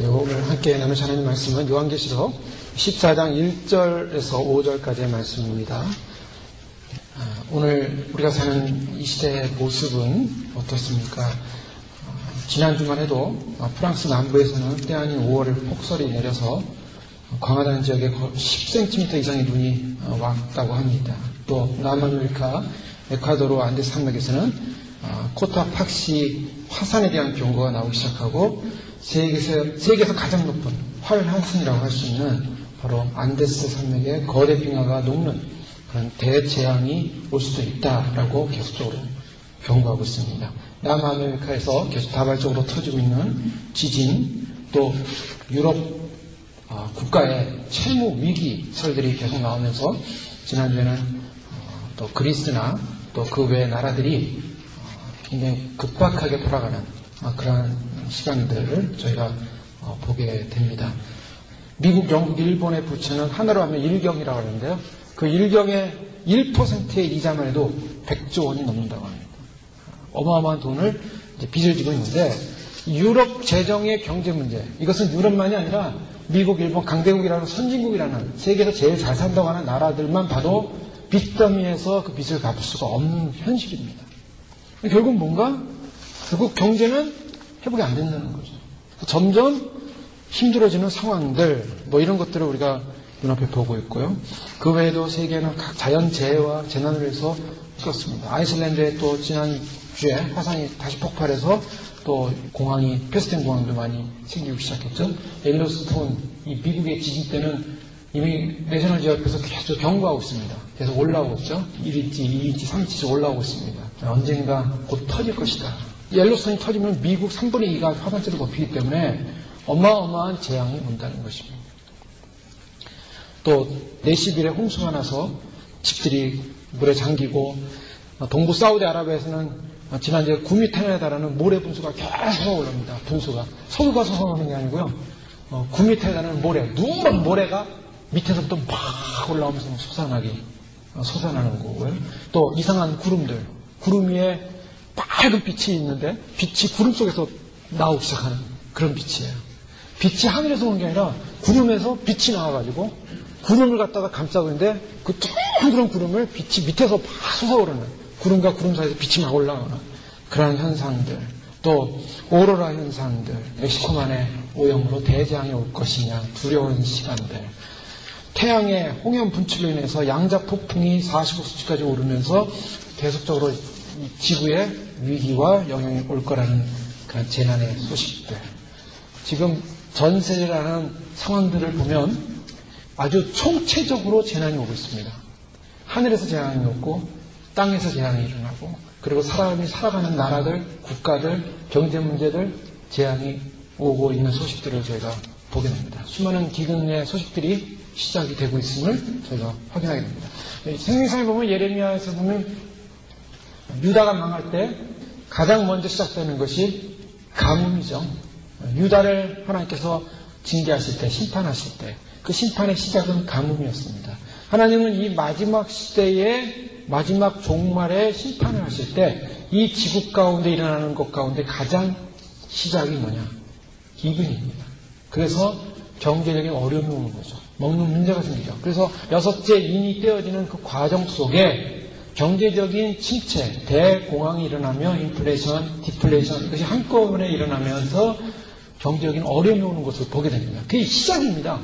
오늘 함께 나눌 하나님 말씀은 요한계시록 14장 1절에서 5절까지의 말씀입니다. 오늘 우리가 사는 이 시대의 모습은 어떻습니까? 지난 주말에도 프랑스 남부에서는 때 아닌 5월에 폭설이 내려서 광활한 지역에 10cm 이상의 눈이 왔다고 합니다. 또 남아메리카 에콰도르 안데스 산맥에서는 코타팍시 화산에 대한 경고가 나오기 시작하고 세계에서 가장 높은 활한승이라고 할 수 있는 바로 안데스 산맥의 거대 빙하가 녹는 그런 대재앙이 올 수도 있다라고 계속적으로 경고하고 있습니다. 남아메리카에서 계속 다발적으로 터지고 있는 지진, 또 유럽 국가의 채무 위기 설들이 계속 나오면서 지난주에는 또 그리스나 또 그 외 나라들이 굉장히 급박하게 돌아가는 그러한 시간들을 저희가 보게 됩니다. 미국, 영국, 일본의 부채는 하나로 하면 1경이라고 하는데요. 그 1경의 1%의 이자만 해도 100조 원이 넘는다고 합니다. 어마어마한 돈을 이제 빚을 지고 있는데 유럽 재정의 경제 문제, 이것은 유럽만이 아니라 미국, 일본, 강대국이라는 선진국이라는 세계에서 제일 잘 산다고 하는 나라들만 봐도 빚더미에서 그 빚을 갚을 수가 없는 현실입니다. 결국 뭔가? 결국 경제는 회복이 안 된다는 거죠. 점점 힘들어지는 상황들, 이런 것들을 우리가 눈앞에 보고 있고요. 그 외에도 세계는 각 자연재해와 재난을 해서 그렇습니다. 아이슬란드에 또 지난주에 화산이 다시 폭발해서 또 공항이 폐쇄된 공항도 많이 생기기 시작했죠. 옐로스톤, 이 미국의 지진 때는 이미 내셔널 지역에서 계속 경고하고 있습니다. 계속 올라오고 있죠. 1인치, 2인치, 3인치씩 올라오고 있습니다. 언젠가 곧 터질 것이다. 옐로스톤이 터지면 미국 3분의 2가 화산재로 덮이기 때문에 어마어마한 재앙이 온다는 것입니다. 또 내시빌에 홍수가 나서 집들이 물에 잠기고, 동부 사우디아라비아에서는 지난주에 9m에 달하는 모래 분수가 계속 올라옵니다. 분수가 서울과 솟아오는 게 아니고요. 9m에 달하는 모래, 누런 모래가 밑에서부터 막 올라오면서 솟아나는 거고요. 또 이상한 구름들, 구름 위에 빨간 빛이 있는데 빛이 구름 속에서 나오기 시작하는 그런 빛이에요. 빛이 하늘에서 오는 게 아니라 구름에서 빛이 나와가지고 구름을 갖다가 감싸고 있는데 그 둥그런 구름을 빛이 밑에서 막 솟아오르는, 구름과 구름 사이에서 빛이 막 올라오는 그런 현상들, 또 오로라 현상들, 멕시코만의 오염으로 대재앙이 올 것이냐 두려운 시간들, 태양의 홍연 분출로 인해서 양자 폭풍이 45수치까지 오르면서 계속적으로 지구에 위기와 영향이 올 거라는 그런 재난의 소식들. 지금 전 세계라는 상황들을 보면 아주 총체적으로 재난이 오고 있습니다. 하늘에서 재난이 오고 땅에서 재난이 일어나고, 그리고 사람이 살아가는 나라들, 국가들, 경제 문제들, 재앙이 오고 있는 소식들을 저희가 보게 됩니다. 수많은 기근의 소식들이 시작이 되고 있음을 저희가 확인하게 됩니다. 생명상에 보면, 예레미야에서 보면 유다가 망할 때 가장 먼저 시작되는 것이 가뭄이죠. 유다를 하나님께서 징계하실 때, 심판하실 때, 그 심판의 시작은 가뭄이었습니다. 하나님은 이 마지막 시대의 마지막 종말에 심판을 하실 때 이 지구 가운데 일어나는 것 가운데 가장 시작이 뭐냐? 기근입니다. 그래서 경제적인 어려움이 오는 거죠. 먹는 문제가 생기죠. 그래서 6째 인이 떼어지는 그 과정 속에 경제적인 침체, 대공황이 일어나며 인플레이션, 디플레이션, 이것이 한꺼번에 일어나면서 경제적인 어려움이 오는 것을 보게 됩니다. 그게 시작입니다.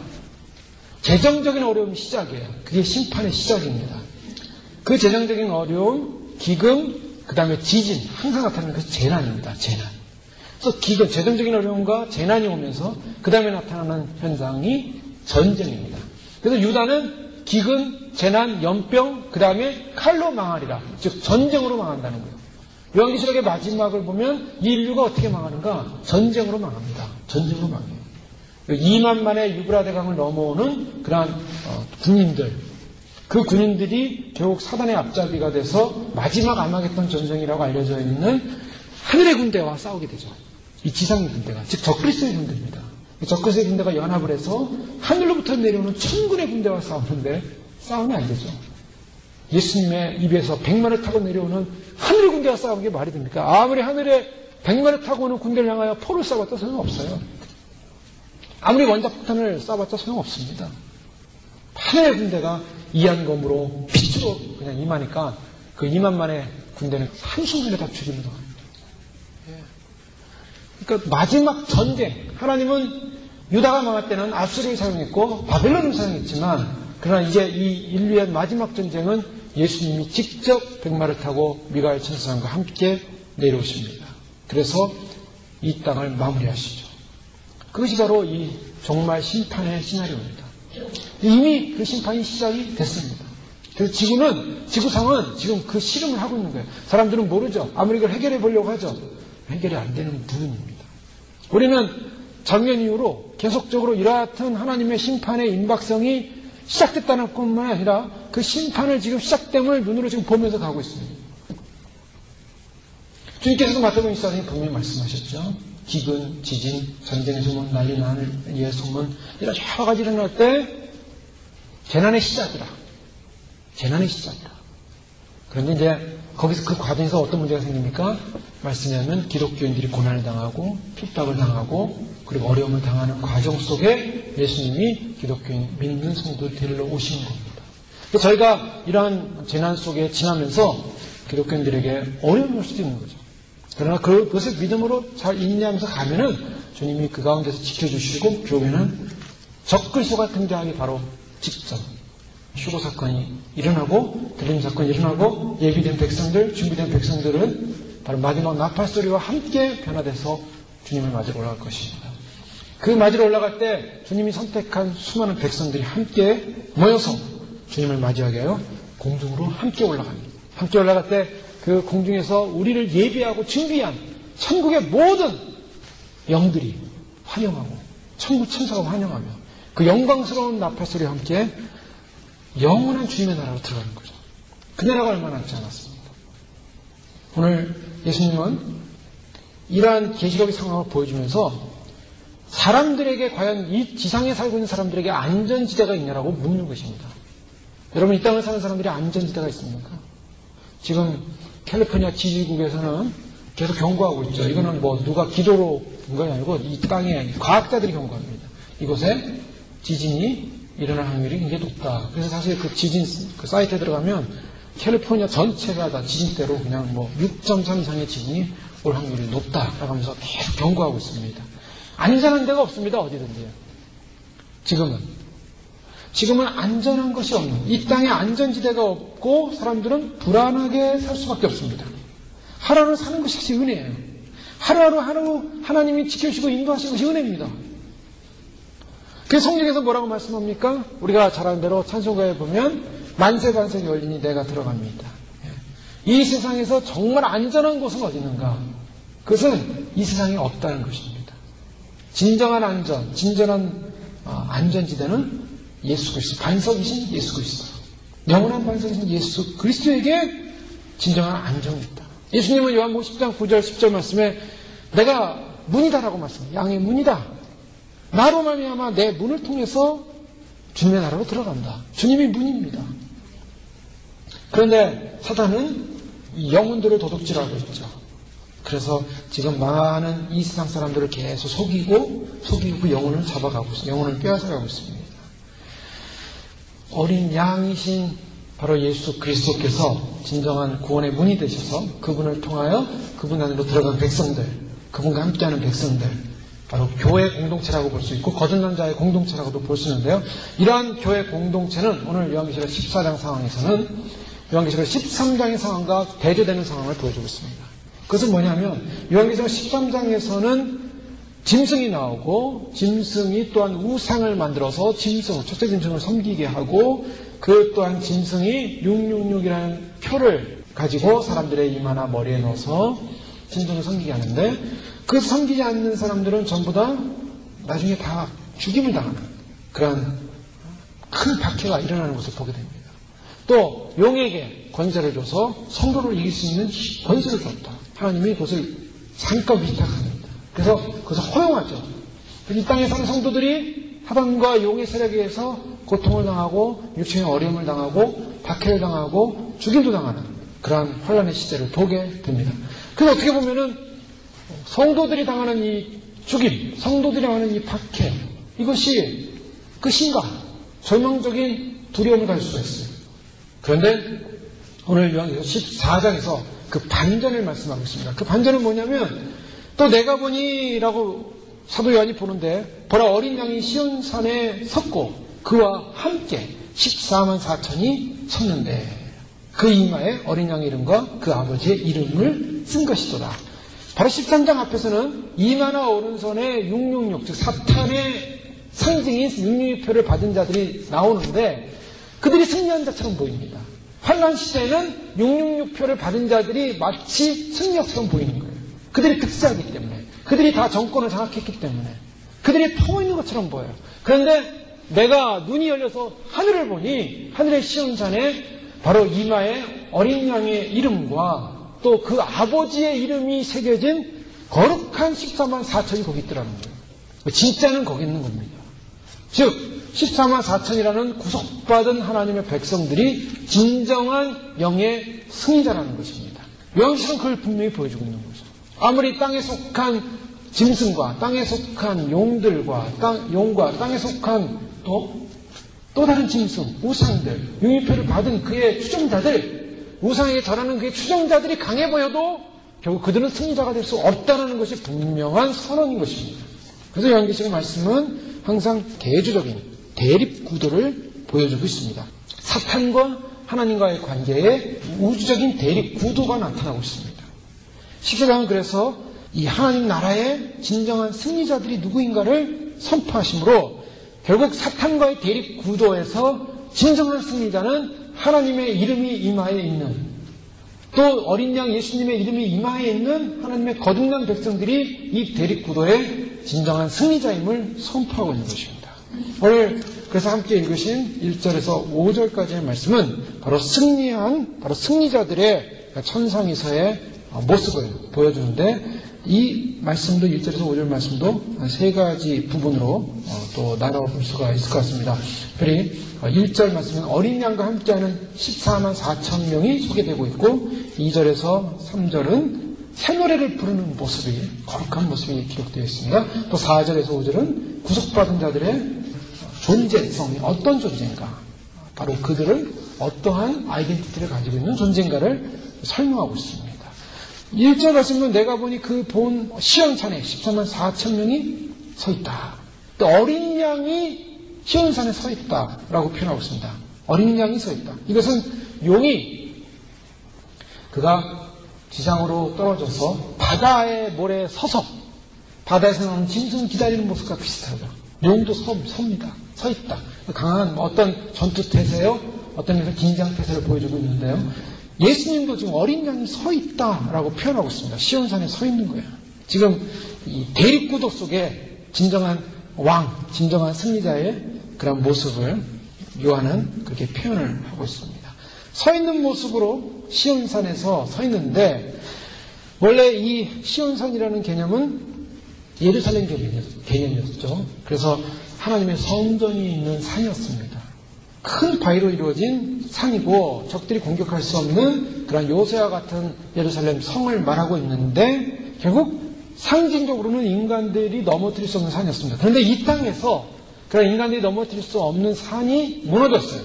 재정적인 어려움이 시작이에요. 그게 심판의 시작입니다. 그 재정적인 어려움, 기금, 그 다음에 지진, 항상 나타나는 것이 재난입니다. 재난. 그래서 기금, 재정적인 어려움과 재난이 오면서 그 다음에 나타나는 현상이 전쟁입니다. 그래서 유다는 기근, 재난, 연병, 그 다음에 칼로 망하리라. 즉 전쟁으로 망한다는 거예요. 요한계시록의 마지막을 보면 인류가 어떻게 망하는가? 전쟁으로 망합니다. 전쟁으로 망해요. 2만만의 유브라데강을 넘어오는 그러한 군인들, 그 군인들이 결국 사단의 앞잡이가 돼서 마지막 아마겟돈 전쟁이라고 알려져 있는 하늘의 군대와 싸우게 되죠. 이 지상의 군대가, 즉 적그리스도의 군대입니다. 적그리스도의 군대가 연합을 해서 하늘로부터 내려오는 천군의 군대와 싸우는데 싸우면 안 되죠. 예수님의 입에서 100마를 타고 내려오는 하늘의 군대와 싸우는 게 말이 됩니까? 아무리 하늘에 100마를 타고 오는 군대를 향하여 포를 쏴봤다 소용없어요. 아무리 원자폭탄을 쏴봤자 소용없습니다. 하나의 군대가 이한검으로 빛으로 그냥 임하니까 그 2만만의 군대는 한순간에 다 죽입니다. 그러니까 마지막 전쟁, 하나님은 유다가 망할 때는 아수르를 사용했고 바벨론을 사용했지만 그러나 이제 이 인류의 마지막 전쟁은 예수님이 직접 백마를 타고 미가엘 천사장과 함께 내려오십니다. 그래서 이 땅을 마무리하시죠. 그것이 바로 이 종말 심판의 시나리오입니다. 이미 그 심판이 시작이 됐습니다. 그래서 지구상은 지금 그 실험을 하고 있는 거예요. 사람들은 모르죠. 아무리 이걸 해결해 보려고 하죠. 해결이 안 되는 부분입니다. 우리는 작년 이후로 계속적으로 이러한 하나님의 심판의 임박성이 시작됐다는 것만 아니라 그 심판을 지금 시작됨을 눈으로 지금 보면서 가고 있습니다. 주님께서도 마태복음 24장에 분명히 말씀하셨죠. 기근, 지진, 전쟁의 소문, 난리 나는 소문 이런 여러 가지 일어날 때 재난의 시작이라. 재난의 시작이라. 그런데 이제 거기서 그 과정에서 어떤 문제가 생깁니까? 말씀에 하면 기독교인들이 고난을 당하고 핍박을 당하고 그리고 어려움을 당하는 과정 속에 예수님이 기독교인 믿는 성도를 데리러 오시는 겁니다. 저희가 이러한 재난 속에 지나면서 기독교인들에게 어려움이 올 수도 있는 거죠. 그러나 그것을 믿음으로 잘 인내하면서 가면은 주님이 그 가운데서 지켜주시고 교회는 적그리스도가 등장하기 바로 직전 휴거 사건이 일어나고 들림 사건이 일어나고 예비된 백성들, 준비된 백성들은 바로 마지막 나팔 소리와 함께 변화돼서 주님을 맞으러 올라갈 것입니다. 그 맞으러 올라갈 때 주님이 선택한 수많은 백성들이 함께 모여서 주님을 맞이하게 하여 공중으로 함께 올라갑니다. 함께 올라갈 때 그 공중에서 우리를 예비하고 준비한 천국의 모든 영들이 환영하고 천국 천사가 환영하며 그 영광스러운 나팔 소리와 함께 영원한 주님의 나라로 들어가는 거죠. 그 나라가 얼마 남지 않았습니다. 오늘 예수님은 이러한 계시록의 상황을 보여주면서 사람들에게 과연 이 지상에 살고 있는 사람들에게 안전지대가 있냐라고 묻는 것입니다. 여러분 이 땅을 사는 사람들이 안전지대가 있습니까? 지금 캘리포니아 지지국에서는 계속 경고하고 있죠. 이거는 뭐 누가 기도로 본 건 아니고 이 땅에 과학자들이 경고합니다. 이곳에 지진이 일어날 확률이 굉장히 높다. 그래서 사실 그 지진 그 사이트에 들어가면 캘리포니아 전체가 다 지진대로 그냥 뭐 6.3 이상의 지진이 올 확률이 높다라고 하면서 계속 경고하고 있습니다. 안전한 데가 없습니다. 어디든지요. 지금은 안전한 것이 없는 이 땅에 안전지대가 없고 사람들은 불안하게 살 수밖에 없습니다. 하루하루 사는 것이 사실 은혜예요. 하루하루 하나님이 지켜주시고 인도하시는 것이 은혜입니다. 그래서 성경에서 뭐라고 말씀합니까? 우리가 잘 아는 대로 찬송가에 보면 만세반세 열리니 내가 들어갑니다. 이 세상에서 정말 안전한 곳은 어디 있는가? 그것은 이 세상에 없다는 것입니다. 진정한 안전, 진정한 안전지대는 예수 그리스도, 반석이신 예수 그리스도, 영원한 반석이신 예수 그리스도에게 진정한 안정이 있다. 예수님은 요한복음 10장 9절 10절 말씀에 내가 문이다라고 말씀합니다. 양의 문이다. 나로 말미암아 내 문을 통해서 주님의 나라로 들어간다. 주님이 문입니다. 그런데 사단은 이 영혼들을 도둑질하고 있죠. 그래서 지금 많은 이 세상 사람들을 계속 속이고 그 영혼을 잡아가고 있습니다. 영혼을 빼앗아가고 있습니다. 어린 양이신 바로 예수 그리스도께서 진정한 구원의 문이 되셔서 그분을 통하여 그분 안으로 들어간 백성들, 그분과 함께하는 백성들, 바로 교회 공동체라고 볼 수 있고 거듭난 자의 공동체라고도 볼 수 있는데요. 이러한 교회 공동체는 오늘 요한계시록 14장 상황에서는 요한계시록 13장의 상황과 대조되는 상황을 보여주고 있습니다. 그것은 뭐냐면 요한계시록 13장에서는 짐승이 나오고 짐승이 또한 우상을 만들어서 첫째 짐승을 섬기게 하고 그 또한 짐승이 666이라는 표를 가지고 사람들의 이마나 머리에 넣어서 짐승을 섬기게 하는데 그 섬기지 않는 사람들은 전부 다 나중에 다 죽임을 당하는 그런 큰 박해가 일어나는 것을 보게 됩니다. 또 용에게 권세를 줘서 성도를 이길 수 있는 권세를 줬다. 하나님이 그것을 잠깐 위탁합니다. 그래서 그것을 허용하죠. 이 땅에 사는 성도들이 하반과 용의 세력에 의해서 고통을 당하고 육체의 어려움을 당하고 박해를 당하고 죽임도 당하는 그러한 혼란의 시대를 보게 됩니다. 그래서 어떻게 보면은 성도들이 당하는 이 죽임, 성도들이 당하는 이 박해, 이것이 끝인가? 절망적인 두려움을 가질 수가 있어요. 그런데 오늘 요한계시록 14장에서 그 반전을 말씀하고 있습니다. 그 반전은 뭐냐면 또 내가 보니라고 사도 요한이 보는데 보라 어린 양이 시온산에 섰고 그와 함께 14만 4천이 섰는데 그 이마에 어린 양의 이름과 그 아버지의 이름을 쓴 것이더라. 바로 13장 앞에서는 이마나 오른손에 666, 즉 사탄의 상징인 666표를 받은 자들이 나오는데 그들이 승리한 자처럼 보입니다. 환난 시대에는 666표를 받은 자들이 마치 승리처럼 보이는 거예요. 그들이 득세하기 때문에, 그들이 다 정권을 장악했기 때문에, 그들이 통해 있는 것처럼 보여요. 그런데 내가 눈이 열려서 하늘을 보니 하늘의 시온산에 바로 이마에 어린 양의 이름과 또 그 아버지의 이름이 새겨진 거룩한 14만 4천이 거기 있더라는 거예요. 진짜는 거기 있는 겁니다. 즉 14만 4천이라는 구속받은 하나님의 백성들이 진정한 영의 승리자라는 것입니다. 요한계시록은 그걸 분명히 보여주고 있는 거죠. 아무리 땅에 속한 짐승과 땅에 속한 용들과 용과 땅에 속한 또 다른 짐승, 우상들, 융의표를 받은 그의 추종자들, 우상에게 절하는 그의 추종자들이 강해 보여도 결국 그들은 승리자가 될 수 없다는 것이 분명한 선언인 것입니다. 그래서 요한계시록의 말씀은 항상 대조적인 대립구도를 보여주고 있습니다. 사탄과 하나님과의 관계에 우주적인 대립구도가 나타나고 있습니다. 14장은 그래서 이 하나님 나라의 진정한 승리자들이 누구인가를 선포하시므로 결국 사탄과의 대립구도에서 진정한 승리자는 하나님의 이름이 이마에 있는 또 어린 양 예수님의 이름이 이마에 있는 하나님의 거듭난 백성들이 이 대립구도의 진정한 승리자임을 선포하고 있는 것입니다. 오늘 그래서 함께 읽으신 1절에서 5절까지의 말씀은 바로 승리자들의 천상에서의 모습을 보여주는데 이 말씀도 1절에서 5절 말씀도 세 가지 부분으로 또 나눠볼 수가 있을 것 같습니다. 특별히 1절 말씀은 어린 양과 함께하는 14만 4천 명이 소개되고 있고 2절에서 3절은 새 노래를 부르는 모습이 거룩한 모습이 기록되어 있습니다. 또 4절에서 5절은 구속받은 자들의 존재성이 어떤 존재인가, 바로 그들은 어떠한 아이덴티티를 가지고 있는 존재인가를 설명하고 있습니다. 1절 말씀은 내가 보니 그 본 시온산에 14만 4천 명이 서 있다. 또 어린 양이 시온산에 서 있다라고 표현하고 있습니다. 어린 양이 서 있다. 이것은 용이 그가 지상으로 떨어져서 바다의 모래에 서서 바다에서 나오는 짐승 기다리는 모습과 비슷하죠. 용도 섭니다. 서 있다. 강한 어떤 전투 태세요, 어떤 면에서 긴장 태세를 보여주고 있는데요. 예수님도 지금 어린 양이 서 있다라고 표현하고 있습니다. 시온산에 서 있는 거예요. 지금 이 대립구도 속에 진정한 왕, 진정한 승리자의 그런 모습을 요한은 그렇게 표현을 하고 있습니다. 서 있는 모습으로 시온산에서 서 있는데 원래 이 시온산이라는 개념은 예루살렘 개념이었죠. 그래서 하나님의 성전이 있는 산이었습니다. 큰 바위로 이루어진 산이고 적들이 공격할 수 없는 그런 요새와 같은 예루살렘 성을 말하고 있는데 결국 상징적으로는 인간들이 넘어뜨릴 수 없는 산이었습니다. 그런데 이 땅에서 그런 인간들이 넘어뜨릴 수 없는 산이 무너졌어요.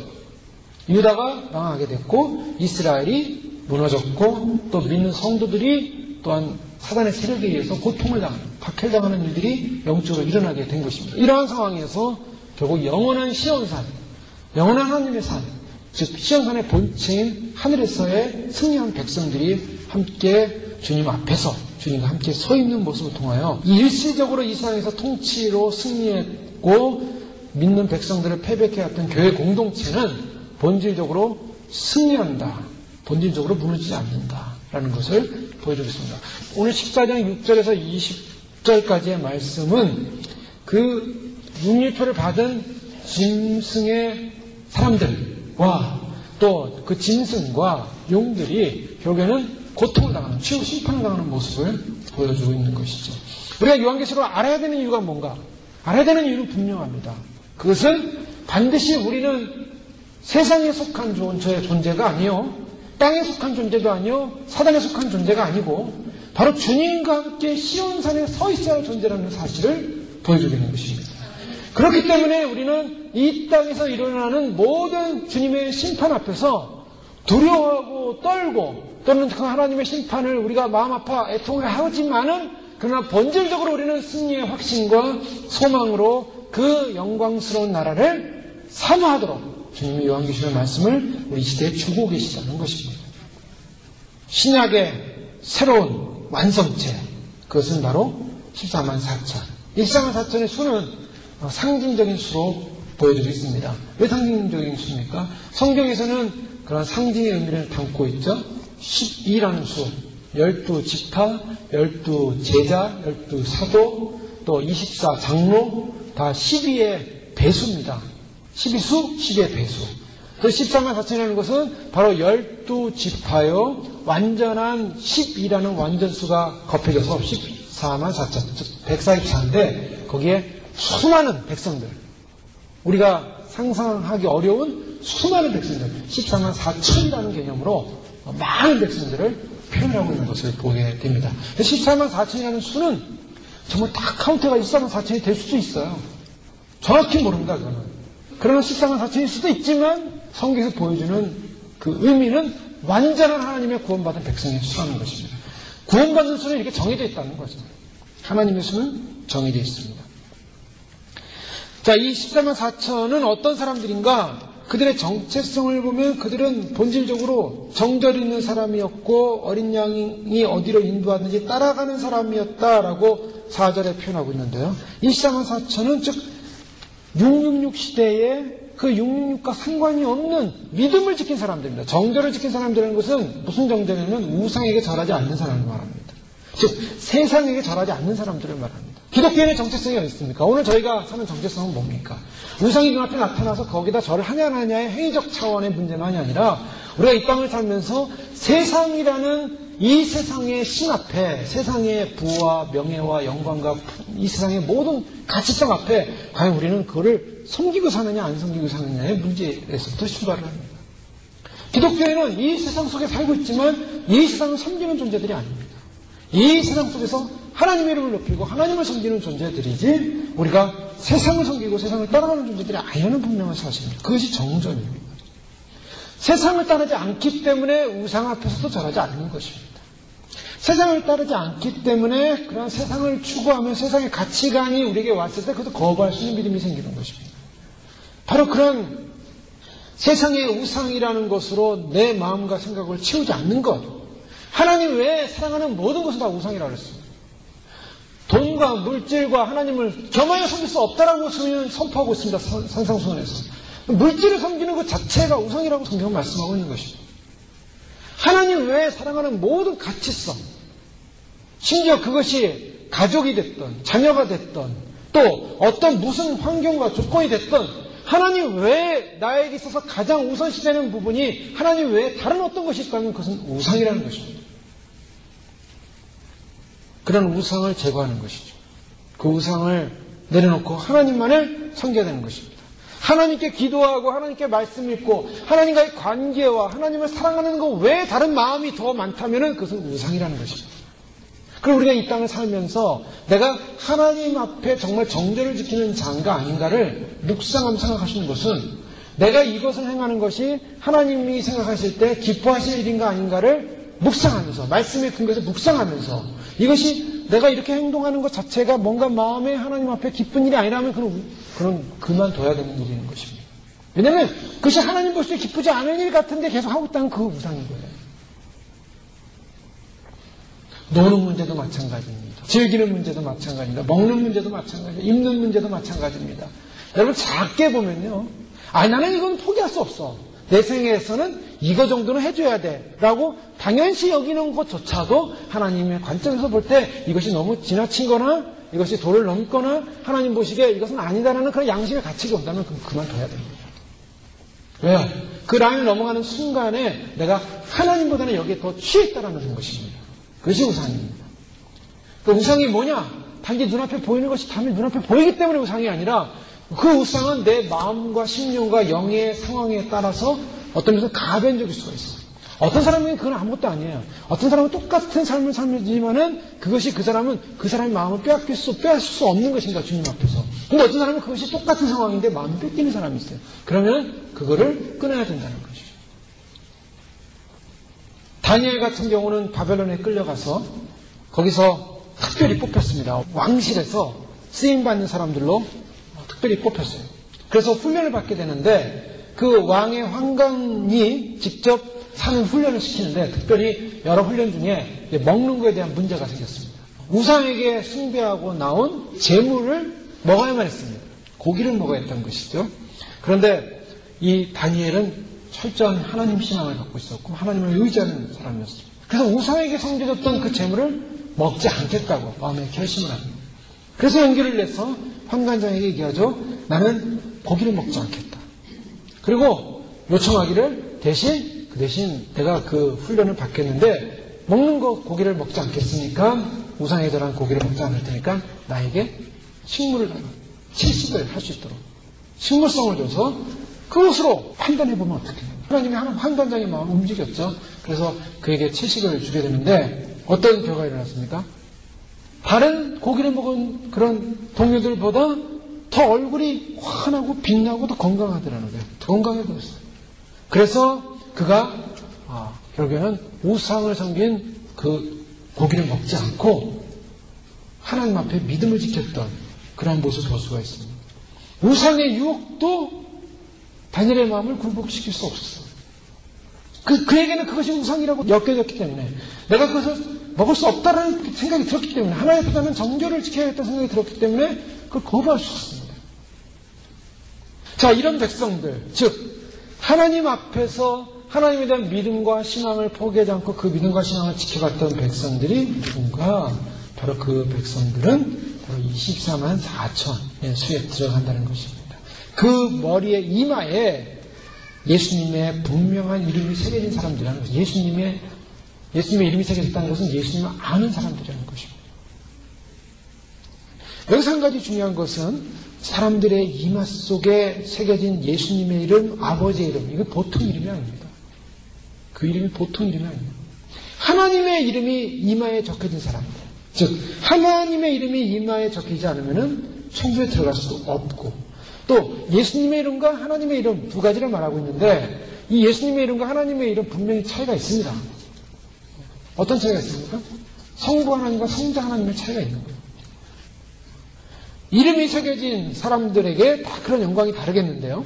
유다가 망하게 됐고 이스라엘이 무너졌고 또 믿는 성도들이 또한 사단의 세력에 의해서 고통을 당하는, 박해당하는 일들이 영적으로 일어나게 된 것입니다. 이러한 상황에서 결국 영원한 시온산, 영원한 하나님의 산, 즉 시온산의 본체인 하늘에서의 승리한 백성들이 함께 주님 앞에서 주님과 함께 서 있는 모습을 통하여 일시적으로 이 세상에서 통치로 승리했고 믿는 백성들을 패배해왔던 교회 공동체는 본질적으로 승리한다, 본질적으로 무너지지 않는다라는 것을 보여주겠습니다. 오늘 14장 6절에서 20절까지의 말씀은 그 6류표를 받은 짐승의 사람들과 또 그 짐승과 용들이 결국에는 고통을 당하는, 치유 심판을 당하는 모습을 보여주고 있는 것이죠. 우리가 요한계시록을 알아야 되는 이유가 뭔가? 알아야 되는 이유는 분명합니다. 그것은 반드시 우리는 세상에 속한 존재가 아니요, 땅에 속한 존재도 아니요, 사단에 속한 존재가 아니고 바로 주님과 함께 시온산에 서 있어야 할 존재라는 사실을 보여주고 있는 것입니다. 그렇기 때문에 우리는 이 땅에서 일어나는 모든 주님의 심판 앞에서 두려워하고 떨고 또는 그 하나님의 심판을 우리가 마음 아파 애통하지만은 그러나 본질적으로 우리는 승리의 확신과 소망으로 그 영광스러운 나라를 사모하도록 주님이 요한계시록 말씀을 우리 시대에 주고 계시다는 것입니다. 신약의 새로운 완성체, 그것은 바로 14만 4천. 이 14만 4천의 수는 상징적인 수로 보여주고 있습니다. 왜 상징적인 수입니까? 성경에서는 그런 상징의 의미를 담고 있죠. 12라는 수, 12지파, 12제자, 12사도, 또 24장로, 다 12의 배수입니다. 12수, 10의 배수. 그 14만 4천이라는 것은 바로 12지파요, 완전한 12라는 완전수가 곱해져서 14만 4천, 즉 144인데 거기에 수많은 백성들, 우리가 상상하기 어려운 수많은 백성들, 14만 4천이라는 개념으로 많은 백성들을 표현하고 있는 것을 보게 됩니다. 14만 4천이라는 수는 정말 딱 카운트가 14만 4천이 될 수도 있어요. 정확히 모릅니다, 그거는. 그러나 14만 4천일 수도 있지만 성경에서 보여주는 그 의미는 완전한 하나님의 구원받은 백성의 수라는 것입니다. 구원받는 수는 이렇게 정해져 있다는 거죠. 하나님의 수는 정해져 있습니다. 자, 이 14만 4천은 어떤 사람들인가? 그들의 정체성을 보면 그들은 본질적으로 정절 있는 사람이었고 어린 양이 어디로 인도하든지 따라가는 사람이었다라고 4절에 표현하고 있는데요. 이 14만 4천은 즉 666 시대에 그 666과 상관이 없는 믿음을 지킨 사람들입니다. 정절을 지킨 사람들이라는 것은 무슨 정절이냐면 우상에게 절하지 않는 사람을 말합니다. 즉 세상에게 절하지 않는 사람들을 말합니다. 기독교인의 정체성이 어디 있습니까? 오늘 저희가 사는 정체성은 뭡니까? 우상이 눈앞에 나타나서 거기다 절을 하냐 안 하냐의 행위적 차원의 문제만이 아니라 우리가 이 땅을 살면서 세상이라는 이 세상의 신 앞에, 세상의 부와 명예와 영광과 이 세상의 모든 가치성 앞에 과연 우리는 그거를 섬기고 사느냐 안 섬기고 사느냐의 문제에서부터 출발을 합니다. 기독교인은 이 세상 속에 살고 있지만 이 세상을 섬기는 존재들이 아닙니다. 이 세상 속에서 하나님의 이름을 높이고 하나님을 섬기는 존재들이지 우리가 세상을 섬기고 세상을 따라가는 존재들이 아니라는 분명한 사실입니다. 그것이 정전입니다. 세상을 따르지 않기 때문에 우상 앞에서도 절하지 않는 것입니다. 세상을 따르지 않기 때문에 그런 세상을 추구하며 세상의 가치관이 우리에게 왔을 때 그것도 거부할 수 있는 믿음이 생기는 것입니다. 바로 그런 세상의 우상이라는 것으로 내 마음과 생각을 채우지 않는 것. 하나님 외에 사랑하는 모든 것은 다 우상이라고 했습니다. 돈과 물질과 하나님을 겸하여 섬길 수 없다라고 선포하고 있습니다. 산상수훈에서. 물질을 섬기는 것 자체가 우상이라고 성경은 말씀하고 있는 것입니다. 하나님 외에 사랑하는 모든 가치성, 심지어 그것이 가족이 됐던, 자녀가 됐던, 또 어떤 무슨 환경과 조건이 됐던 하나님 외에 나에게 있어서 가장 우선시되는 부분이 하나님 외에 다른 어떤 것이 있다면 그것은 우상이라는 것입니다. 그런 우상을 제거하는 것이죠. 그 우상을 내려놓고 하나님만을 섬겨야 되는 것입니다. 하나님께 기도하고 하나님께 말씀 읽고 하나님과의 관계와 하나님을 사랑하는 것 외에 다른 마음이 더 많다면 그것은 우상이라는 것입니다. 그럼 우리가 이 땅을 살면서 내가 하나님 앞에 정말 정절을 지키는 자인가 아닌가를 묵상하며 생각하시는 것은 내가 이것을 행하는 것이 하나님이 생각하실 때 기뻐하실 일인가 아닌가를 묵상하면서 말씀의 근거에서 묵상하면서 이것이 내가 이렇게 행동하는 것 자체가 뭔가 마음에 하나님 앞에 기쁜 일이 아니라면 그럼 그만둬야 되는 일인 것입니다. 왜냐하면 그것이 하나님 보실 때 기쁘지 않은 일 같은데 계속 하고 있다는 그 우상인 거예요. 노는 문제도 마찬가지입니다. 즐기는 문제도 마찬가지입니다. 먹는 문제도 마찬가지입니다. 입는 문제도 마찬가지입니다. 여러분 작게 보면요. 나는 이건 포기할 수 없어. 내 생애에서는 이거 정도는 해줘야 돼 라고 당연시 여기는 것조차도 하나님의 관점에서 볼 때 이것이 너무 지나친 거나 이것이 도를 넘거나 하나님 보시기에 이것은 아니다라는 그런 양심의 가치가 온다면 그만둬야 됩니다. 왜요? 그 라인을 넘어가는 순간에 내가 하나님보다는 여기에 더 취했다라는 것입니다. 그것이 우상입니다. 그 우상이 뭐냐? 단지 눈앞에 보이는 것이 단지 눈앞에 보이기 때문에 우상이 아니라 그 우상은 내 마음과 심령과 영의 상황에 따라서 어떤 면에서 가변적일 수가 있어요. 어떤 사람은 그건 아무것도 아니에요. 어떤 사람은 똑같은 삶을 살지만은 그것이 그 사람의 마음을 빼앗길 수 없는 것인가, 주님 앞에서. 근데 어떤 사람은 그것이 똑같은 상황인데 마음이 뺏기는 사람이 있어요. 그러면 그거를 끊어야 된다는 것이죠. 다니엘 같은 경우는 바벨론에 끌려가서 거기서 특별히 뽑혔습니다. 왕실에서 쓰임받는 사람들로 특별히 뽑혔어요. 그래서 훈련을 받게 되는데 그 왕의 황관이 직접 사는 훈련을 시키는데 특별히 여러 훈련 중에 먹는 것에 대한 문제가 생겼습니다. 우상에게 숭배하고 나온 재물을 먹어야만 했습니다. 고기를 먹어야 했던 것이죠. 그런데 이 다니엘은 철저한 하나님 신앙을 갖고 있었고 하나님을 의지하는 사람이었습니다. 그래서 우상에게 섬겨졌던 그 재물을 먹지 않겠다고 마음에 결심을 합니다. 그래서 용기를 내서 환관장에게 얘기하죠. 나는 고기를 먹지 않겠다. 그리고 요청하기를 그 대신 내가 그 훈련을 받겠는데 먹는 거 고기를 먹지 않겠으니까 우상에 대한 고기를 먹지 않을 테니까 나에게 식물을 달라. 채식을 할 수 있도록 식물성을 줘서 그것으로 판단해보면 어떻게 해요? 하나님이 환관장의 마음을 움직였죠. 그래서 그에게 채식을 주게 되는데 어떤 결과가 일어났습니까? 다른 고기를 먹은 그런 동료들보다 더 얼굴이 환하고 빛나고 더 건강하더라는 거예요. 더 건강해 보였어요. 그래서 그가 결국에는 우상을 섬긴 그 고기를 먹지 않고 하나님 앞에 믿음을 지켰던 그런 모습을 볼 수가 있습니다. 우상의 유혹도 다니엘의 마음을 굴복시킬 수 없었어요. 그에게는 그것이 우상이라고 엮여졌기 때문에 내가 그것을 먹을 수 없다는 생각이 들었기 때문에 하나님보다는 정결을 지켜야겠다는 생각이 들었기 때문에 그걸 거부할 수 없습니다. 자, 이런 백성들, 즉 하나님 앞에서 하나님에 대한 믿음과 신앙을 포기하지 않고 그 믿음과 신앙을 지켜갔던 백성들이 누군가? 바로 그 백성들은 바로 24만 4천의 수에 들어간다는 것입니다. 그 머리에 이마에 예수님의 분명한 이름이 새겨진 사람들이라는 것입니다. 예수님의 이름이 새겨졌다는 것은 예수님을 아는 사람들이라는 것입니다. 여기서 한 가지 중요한 것은 사람들의 이마 속에 새겨진 예수님의 이름, 아버지의 이름, 이건 보통 이름이 아닙니다. 그 이름이 보통 이름이 아닙니다. 하나님의 이름이 이마에 적혀진 사람들, 즉 하나님의 이름이 이마에 적히지 않으면 천국에 들어갈 수도 없고 또 예수님의 이름과 하나님의 이름 두 가지를 말하고 있는데 이 예수님의 이름과 하나님의 이름 분명히 차이가 있습니다. 어떤 차이가 있습니까? 성부 하나님과 성자 하나님의 차이가 있는 거예요. 이름이 새겨진 사람들에게 다 그런 영광이 다르겠는데요.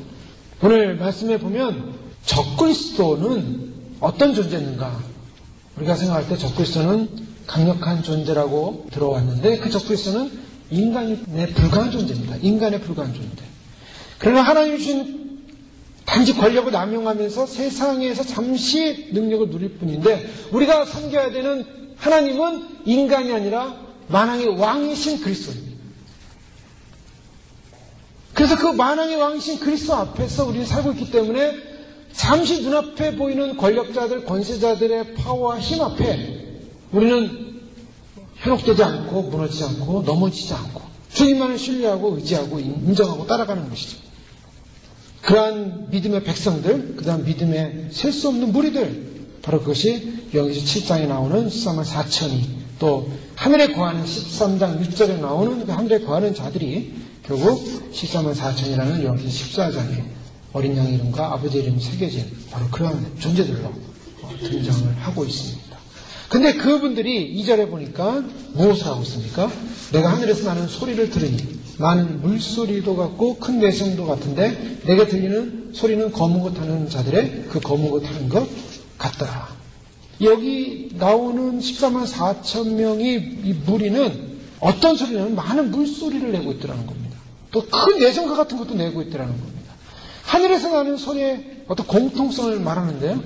오늘 말씀에 보면 적그리스도는 어떤 존재인가? 우리가 생각할 때 적그리스도는 강력한 존재라고 들어왔는데 그 적그리스도는 인간에 불과한 존재입니다. 인간에 불과한 존재. 그러나 하나님이 주신 단지 권력을 남용하면서 세상에서 잠시 능력을 누릴 뿐인데 우리가 섬겨야 되는 하나님은 인간이 아니라 만왕의 왕이신 그리스도입니다. 그래서 그 만왕의 왕이신 그리스도 앞에서 우리는 살고 있기 때문에 잠시 눈앞에 보이는 권력자들, 권세자들의 파워와 힘 앞에 우리는 현혹되지 않고 무너지지 않고 넘어지지 않고 주님만을 신뢰하고 의지하고 인정하고 따라가는 것이죠. 그러한 믿음의 백성들, 그 다음 믿음의 셀 수 없는 무리들, 바로 그것이 요한계시록 7장에 나오는 14만 4천이 또 하늘에 거하는 13장 6절에 나오는 그 하늘에 거하는 자들이 결국 14만 4천이라는 요한계시록 14장에 어린 양의 이름과 아버지 이름이 새겨진 바로 그러한 존재들로 등장을 하고 있습니다. 근데 그분들이 2절에 보니까 무엇을 하고 있습니까? 내가 하늘에서 나는 소리를 들으니 나는 물소리도 같고 큰 내성도 같은데 내게 들리는 소리는 검은 것 타는 자들의 그 검은 것 타는 것 같더라. 여기 나오는 14만 4천 명의 이 무리는 어떤 소리냐면 많은 물소리를 내고 있더라는 겁니다. 또 큰 내성과 같은 것도 내고 있더라는 겁니다. 하늘에서 나는 소리의 어떤 공통성을 말하는데요.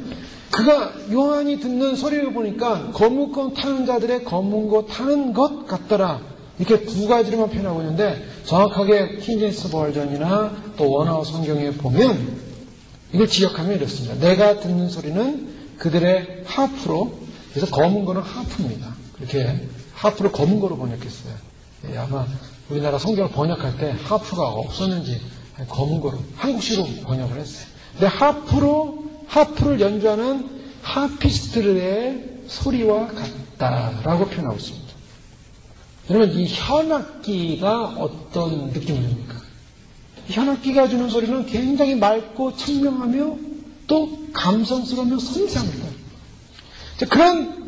그가 요한이 듣는 소리를 보니까 검은 것 타는 자들의 검은 것 타는 것 같더라. 이렇게 두 가지로만 표현하고 있는데 정확하게 킹제임스 버전이나 또 원어원 성경에 보면 이걸 지역하면 이렇습니다. 내가 듣는 소리는 그들의 하프로, 그래서 검은 거는 하프입니다. 그렇게 하프를 검은 거로 번역했어요. 아마 우리나라 성경을 번역할 때 하프가 없었는지 검은 거로 한국식으로 번역을 했어요. 근데 하프를 연주하는 하피스트의 소리와 같다라고 표현하고 있습니다. 여러분, 이 현악기가 어떤 느낌을 줍니까? 현악기가 주는 소리는 굉장히 맑고 청명하며 또 감성스러우며 섬세합니다. 그런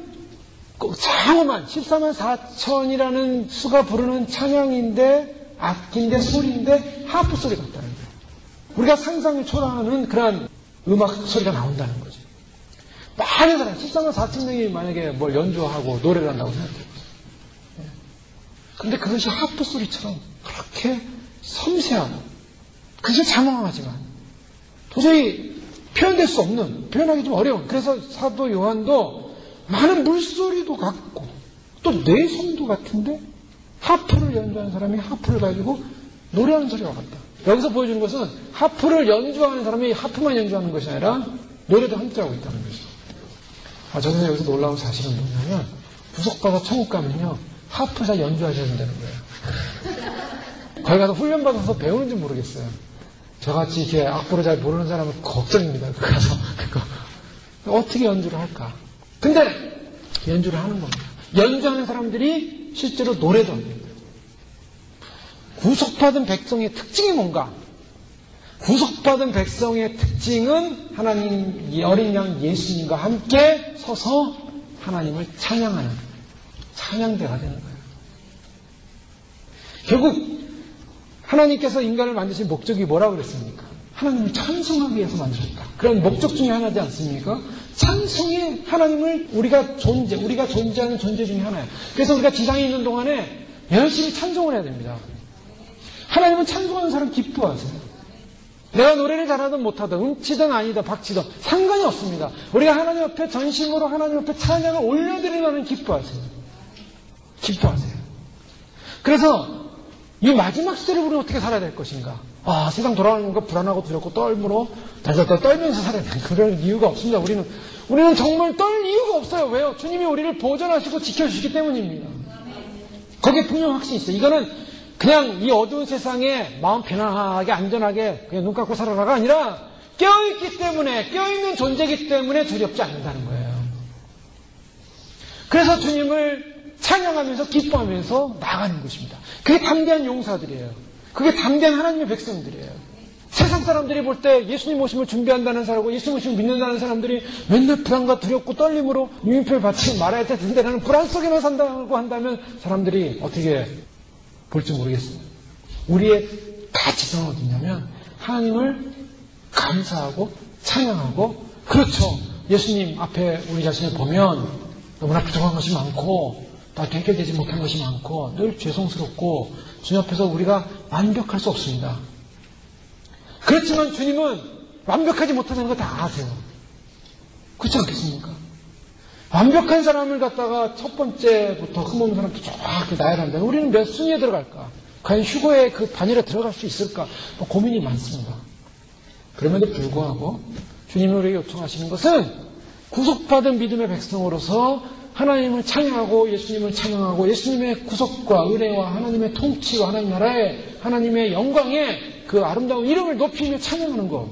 장엄한 14만 4천이라는 수가 부르는 찬양인데, 악기인데, 소리인데 하프 소리 같다는 거예요. 우리가 상상을 초월하는 그런 음악 소리가 나온다는 거죠. 많은 사람, 14만 4천 명이 만약에 뭘 연주하고 노래를 한다고 생각해요. 근데 그것이 하프 소리처럼 그렇게 섬세하고, 그것이 장황하지만 도저히 표현될 수 없는, 표현하기 좀 어려운, 그래서 사도 요한도 많은 물소리도 같고 또 뇌성도 같은데 하프를 연주하는 사람이 하프를 가지고 노래하는 소리와 같다. 여기서 보여주는 것은 하프를 연주하는 사람이 하프만 연주하는 것이 아니라 노래도 함께 하고 있다는 것이죠. 저는 여기서 놀라운 사실은 뭐냐면, 구속받아 천국 가면요 하프 잘 연주하셔야 된다는 거예요. 거기 가서 훈련받아서 배우는지 모르겠어요. 저같이 이렇게 악보를 잘 모르는 사람은 걱정입니다. 가서 어떻게 연주를 할까? 근데 연주를 하는 겁니다. 연주하는 사람들이 실제로 노래도 합니다. 구속받은 백성의 특징이 뭔가? 구속받은 백성의 특징은 하나님 어린 양 예수님과 함께 서서 하나님을 찬양하는 찬양대가 되는 거예요. 결국 하나님께서 인간을 만드신 목적이 뭐라고 그랬습니까? 하나님을 찬송하기 위해서 만드셨다. 그런 목적 중에 하나지 않습니까? 찬송이 하나님을 우리가 존재하는 존재 중에 하나예요. 그래서 우리가 지상에 있는 동안에 열심히 찬송을 해야 됩니다. 하나님은 찬송하는 사람 기뻐하세요. 내가 노래를 잘하든 못하든 음치든 아니든 박치든 상관이 없습니다. 우리가 하나님 앞에 전심으로 하나님 앞에 찬양을 올려드리면 기뻐하세요. 기뻐하세요. 그래서 이 마지막 시대를 우리는 어떻게 살아야 될 것인가? 세상 돌아가는 거 불안하고 두렵고 떨므로 달달달 떨면서 살아야 되는 그런 이유가 없습니다. 우리는 정말 떨 이유가 없어요. 왜요? 주님이 우리를 보존하시고 지켜주시기 때문입니다. 거기에 분명 확신이 있어요. 이거는 그냥 이 어두운 세상에 마음 편안하게 안전하게 그냥 눈 감고 살아라가 아니라 깨어있기 때문에, 깨어있는 존재이기 때문에 두렵지 않는다는 거예요. 그래서 주님을 찬양하면서 기뻐하면서 나가는 것입니다. 그게 담대한 용사들이에요. 그게 담대한 하나님의 백성들이에요. 세상 사람들이 볼 때 예수님 오심을 준비한다는 사람하고 예수님 오심을 믿는다는 사람들이 맨날 불안과 두렵고 떨림으로 유인표를 받지 말아야 되는데 나는 불안 속에만 산다고 한다면 사람들이 어떻게 볼지 모르겠어요. 우리의 다 지성은 어디냐면 하나님을 감사하고 찬양하고, 그렇죠, 예수님 앞에 우리 자신을 보면 너무나 부족한 것이 많고 다 해결되지 못한 것이 많고 늘 죄송스럽고 주님 앞에서 우리가 완벽할 수 없습니다. 그렇지만 주님은 완벽하지 못하다는 거 다 아세요. 그렇지 않겠습니까? 완벽한 사람을 갖다가 첫 번째부터 흠없는 사람부터 쫙 나열한다면 우리는 몇 순위에 들어갈까? 과연 휴거의 그 반열에 들어갈 수 있을까? 고민이 많습니다. 그럼에도 불구하고 주님이 우리에게 요청하시는 것은 구속받은 믿음의 백성으로서 하나님을 찬양하고 예수님을 찬양하고 예수님의 구속과 은혜와 하나님의 통치와 하나님 나라의 하나님의 영광에 그 아름다운 이름을 높이며 찬양하는 것.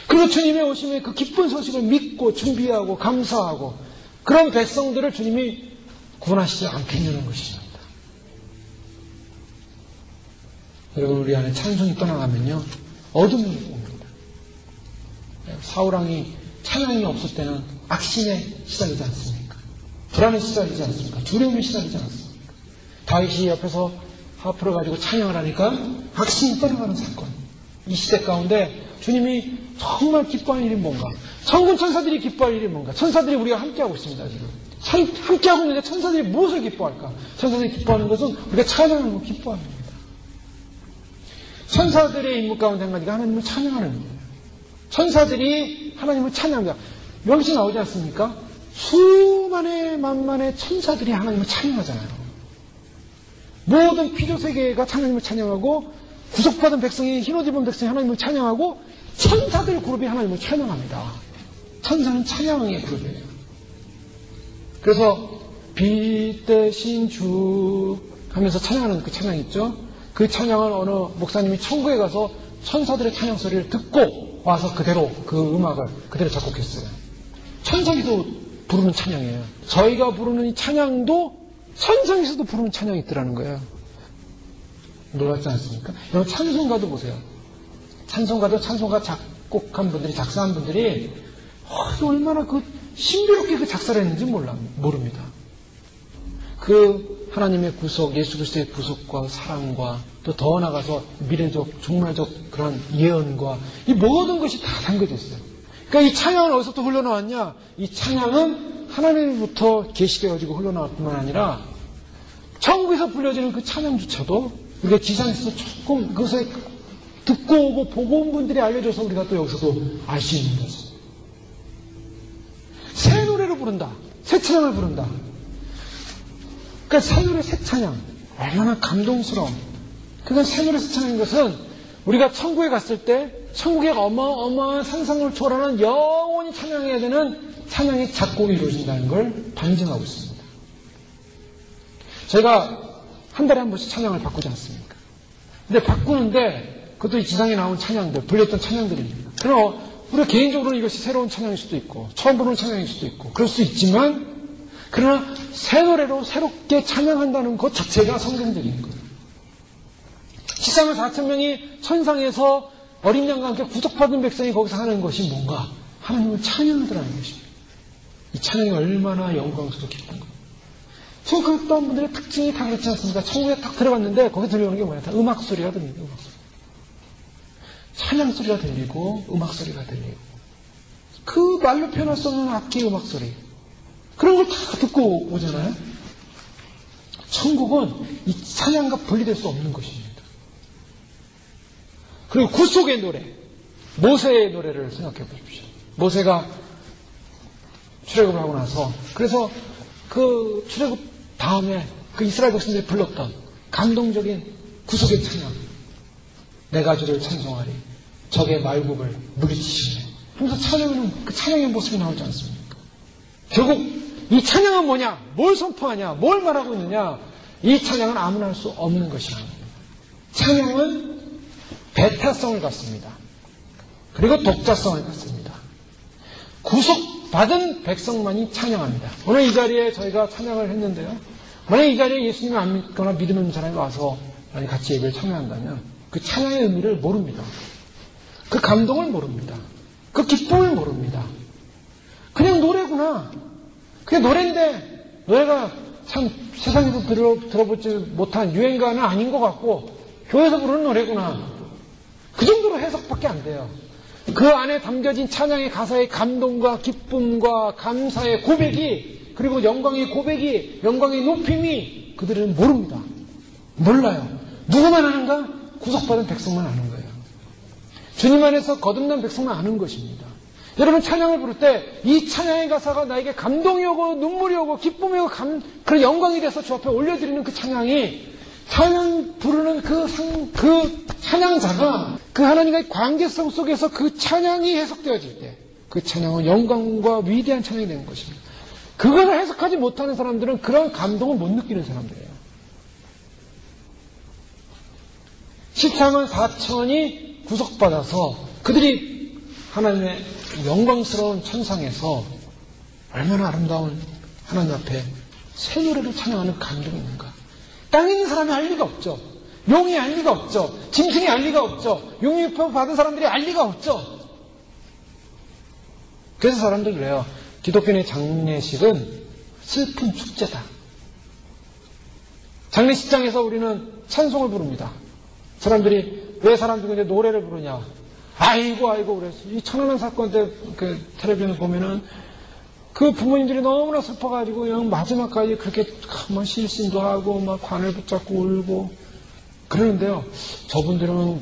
그리고 주님의 오심에 그 기쁜 소식을 믿고 준비하고 감사하고 그런 백성들을 주님이 구원하시지 않겠냐는 것입니다. 여러분, 우리 안에 찬송이 떠나가면요 어둠이 옵니다. 사울왕이 찬양이 없을 때는 악심에 시달리지 않습니까? 불안에 시달리지 않습니까? 두려움에 시달리지 않습니까? 다윗이 옆에서 하프를 가지고 찬양을 하니까 악심이 떠나가는 사건. 이 시대 가운데 주님이 정말 기뻐하는 일이 뭔가? 천군 천사들이 기뻐할 일이 뭔가? 천사들이 우리가 함께하고 있습니다. 지금 함께하고 있는데 천사들이 무엇을 기뻐할까? 천사들이 기뻐하는 것은 우리가 찬양하는 거 기뻐하는 겁니다. 천사들의 임무 가운데 한 가지가 하나님을 찬양하는 거예요. 천사들이 하나님을 찬양합니다. 여기서 나오지 않습니까? 수만의 만만의 천사들이 하나님을 찬양하잖아요. 모든 피조세계가 하나님을 찬양하고 구속받은 백성이 흰옷 입은 백성이 하나님을 찬양하고 천사들 그룹이 하나님을 찬양합니다. 천사는 찬양의 그룹이에요. 그래서 빛 대신 주 하면서 찬양하는 그 찬양 있죠? 그 찬양을 어느 목사님이 천국에 가서 천사들의 찬양 소리를 듣고 와서 그대로 그 음악을 그대로 작곡했어요. 천상에서 부르는 찬양이에요. 저희가 부르는 이 찬양도 천상에서도 부르는 찬양이 있더라는 거예요. 놀랍지 않습니까? 여러분 찬송가도 보세요. 찬송가도 찬송가 작곡한 분들이, 작사한 분들이 얼마나 그 신비롭게 그 작사를 했는지 모릅니다. 그 하나님의 구속, 예수 그리스도의 구속과 사랑과 또 더 나아가서 미래적, 종말적 그런 예언과 이 모든 것이 다 담겨져 있어요. 그러니까 이 찬양은 어디서부터 흘러나왔냐? 이 찬양은 하나님으로부터 계시되어지고 흘러나올 뿐만 아니라 천국에서 불려지는 그 찬양조차도 우리가 지상에서 조금 그것을 듣고 오고 보고 온 분들이 알려줘서 우리가 또 여기서도 알 수 있는 거죠. 새 노래를 부른다. 새 찬양을 부른다. 그러니까 새 노래, 새 찬양. 얼마나 감동스러운. 그건 새 노래, 새 찬양인 것은 우리가 천국에 갔을 때 천국의 어마어마한 상상을 초월하는 영원히 찬양해야 되는 찬양의 작곡이 이루어진다는 걸 반증하고 있습니다. 저희가 한 달에 한 번씩 찬양을 바꾸지 않습니까? 근데 바꾸는데 그것도 이 지상에 나온 찬양들, 불렸던 찬양들입니다. 그럼 우리가 개인적으로는 이것이 새로운 찬양일 수도 있고 처음 부르는 찬양일 수도 있고 그럴 수 있지만 그러나 새 노래로 새롭게 찬양한다는 것 자체가 성경적인 거예요. 14만 4천 명이 천상에서 어린 양과 함께 구속받은 백성이 거기서 하는 것이 뭔가? 하나님을 찬양하더라는 것입니다. 이 찬양이 얼마나 영광스럽고 기쁜가. 천국 갔던 분들의 특징이 다 그렇지 않습니까? 천국에 딱 들어갔는데 거기 들려오는 게 뭐냐? 다 음악 소리가 들립니다. 음악 소리. 찬양 소리가 들리고 음악 소리가 들리고 그 말로 표현할 수 없는 악기 음악 소리 그런 걸 다 듣고 오잖아요. 천국은 이 찬양과 분리될 수 없는 것입니다. 그리고 구속의 노래, 모세의 노래를 생각해 보십시오. 모세가 출애굽을 하고 나서 그래서 그 출애굽 다음에 그 이스라엘 백성들이 불렀던 감동적인 구속의 찬양, 내가 주를 찬송하리, 적의 말굽을 물리치시네 하면서 찬양하는 그 찬양의 모습이 나오지 않습니까? 결국 이 찬양은 뭐냐? 뭘 선포하냐? 뭘 말하고 있느냐? 이 찬양은 아무나 할 수 없는 것이라는 겁니다. 찬양은 배타성을 갖습니다. 그리고 독자성을 갖습니다. 구속받은 백성만이 찬양합니다. 오늘 이 자리에 저희가 찬양을 했는데요. 만약 이 자리에 예수님을 안 믿거나 믿는 사람이 와서 같이 예배를 참여한다면 그 찬양의 의미를 모릅니다. 그 감동을 모릅니다. 그 기쁨을 모릅니다. 그냥 노래구나. 그냥 노래인데 노래가 참 세상에서 들어보지 못한 유행가는 아닌 것 같고 교회에서 부르는 노래구나. 그 정도로 해석밖에 안 돼요. 그 안에 담겨진 찬양의 가사의 감동과 기쁨과 감사의 고백이 그리고 영광의 고백이 영광의 높임이 그들은 모릅니다. 몰라요. 누구만 아는가? 구속받은 백성만 아는 거예요. 주님 안에서 거듭난 백성만 아는 것입니다. 여러분 찬양을 부를 때 이 찬양의 가사가 나에게 감동이 오고 눈물이 오고 기쁨이 오고 그런 영광이 돼서 주 앞에 올려드리는 그 찬양이 찬양 부르는 그 찬양자가 그 하나님과의 관계성 속에서 그 찬양이 해석되어질 때 그 찬양은 영광과 위대한 찬양이 되는 것입니다. 그것을 해석하지 못하는 사람들은 그런 감동을 못 느끼는 사람들이에요. 14만 4천이 구속받아서 그들이 하나님의 영광스러운 천상에서 얼마나 아름다운 하나님 앞에 새 노래를 찬양하는 감동이 있는가. 땅에 있는 사람이 알 리가 없죠. 용이 알 리가 없죠. 짐승이 알 리가 없죠. 육류표 받은 사람들이 알 리가 없죠. 그래서 사람들이 그래요. 기독교인의 장례식은 슬픈 축제다. 장례식장에서 우리는 찬송을 부릅니다. 사람들이 왜 사람들이 이제 노래를 부르냐. 아이고 그래서 이 천안함 사건 때 그 텔레비전을 보면은 그 부모님들이 너무나 슬퍼가지고 그냥 마지막까지 그렇게 막 실신도 하고 막 관을 붙잡고 울고 그러는데요. 저분들은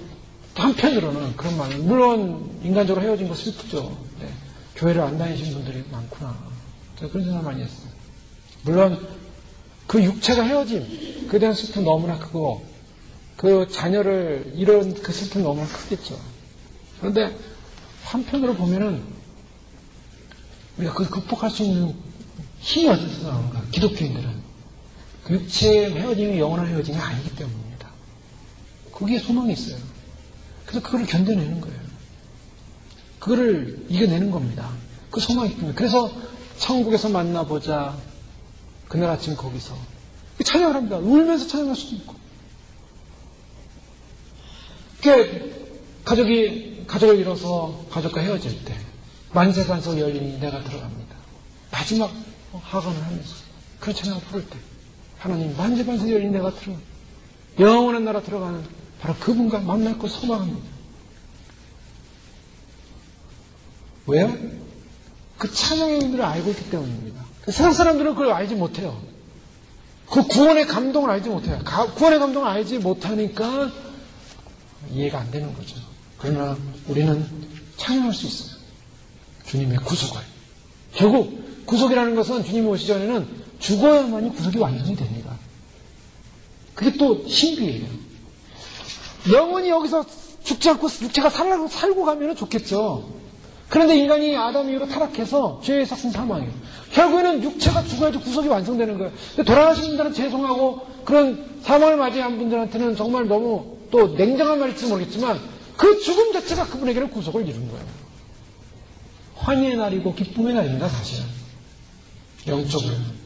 한편으로는 그런 말, 물론 인간적으로 헤어진 거 슬프죠. 네. 교회를 안 다니신 분들이 많구나. 제가 그런 생각 많이 했어요. 물론 그 육체가 헤어짐, 그에 대한 슬픔 너무나 크고 그 자녀를 잃은 그 슬픔이 너무나 크겠죠. 그런데 한편으로 보면은 우리가 그걸 극복할 수 있는 힘이 어디서 나오는가? 기독교인들은 그 육체의 헤어짐이 영원한 헤어짐이 아니기 때문입니다. 거기에 소망이 있어요. 그래서 그걸 견뎌내는 거예요. 그거를 이겨내는 겁니다. 그 소망이 있습니다. 그래서 천국에서 만나보자. 그날 아침 거기서 찬양을 합니다. 울면서 찬양할 수도 있고. 가족을 잃어서 가족과 헤어질 때 만세반석 열린 내가 들어갑니다. 마지막 하관을 하면서 그런 찬양을 부를 때 하나님 만세반석 열린 내가 들어가 영원한 나라 들어가는 바로 그분과 만날 걸 소망합니다. 왜요? 그 찬양의 의미를 알고 있기 때문입니다. 세상 사람들은 그걸 알지 못해요. 그 구원의 감동을 알지 못해요. 구원의 감동을 알지 못하니까 이해가 안 되는 거죠. 그러나 우리는 찬양할 수 있어요. 주님의 구속을. 결국 구속이라는 것은 주님이 오시기 전에는 죽어야만이 구속이 완전히 됩니다. 그게 또 신비예요. 영원히 여기서 죽지 않고 육체가 살고 가면 좋겠죠. 그런데 인간이 아담 이후로 타락해서 죄의 삭슨 사망이에요. 결국에는 육체가 죽어야지 구속이 완성되는 거예요. 돌아가신 분들은 죄송하고 그런 사망을 맞이한 분들한테는 정말 너무 또 냉정한 말일지 모르겠지만 그 죽음 자체가 그분에게는 구속을 이룬 거예요. 환희의 날이고 기쁨의 날입니다. 사실은. 영적으로는.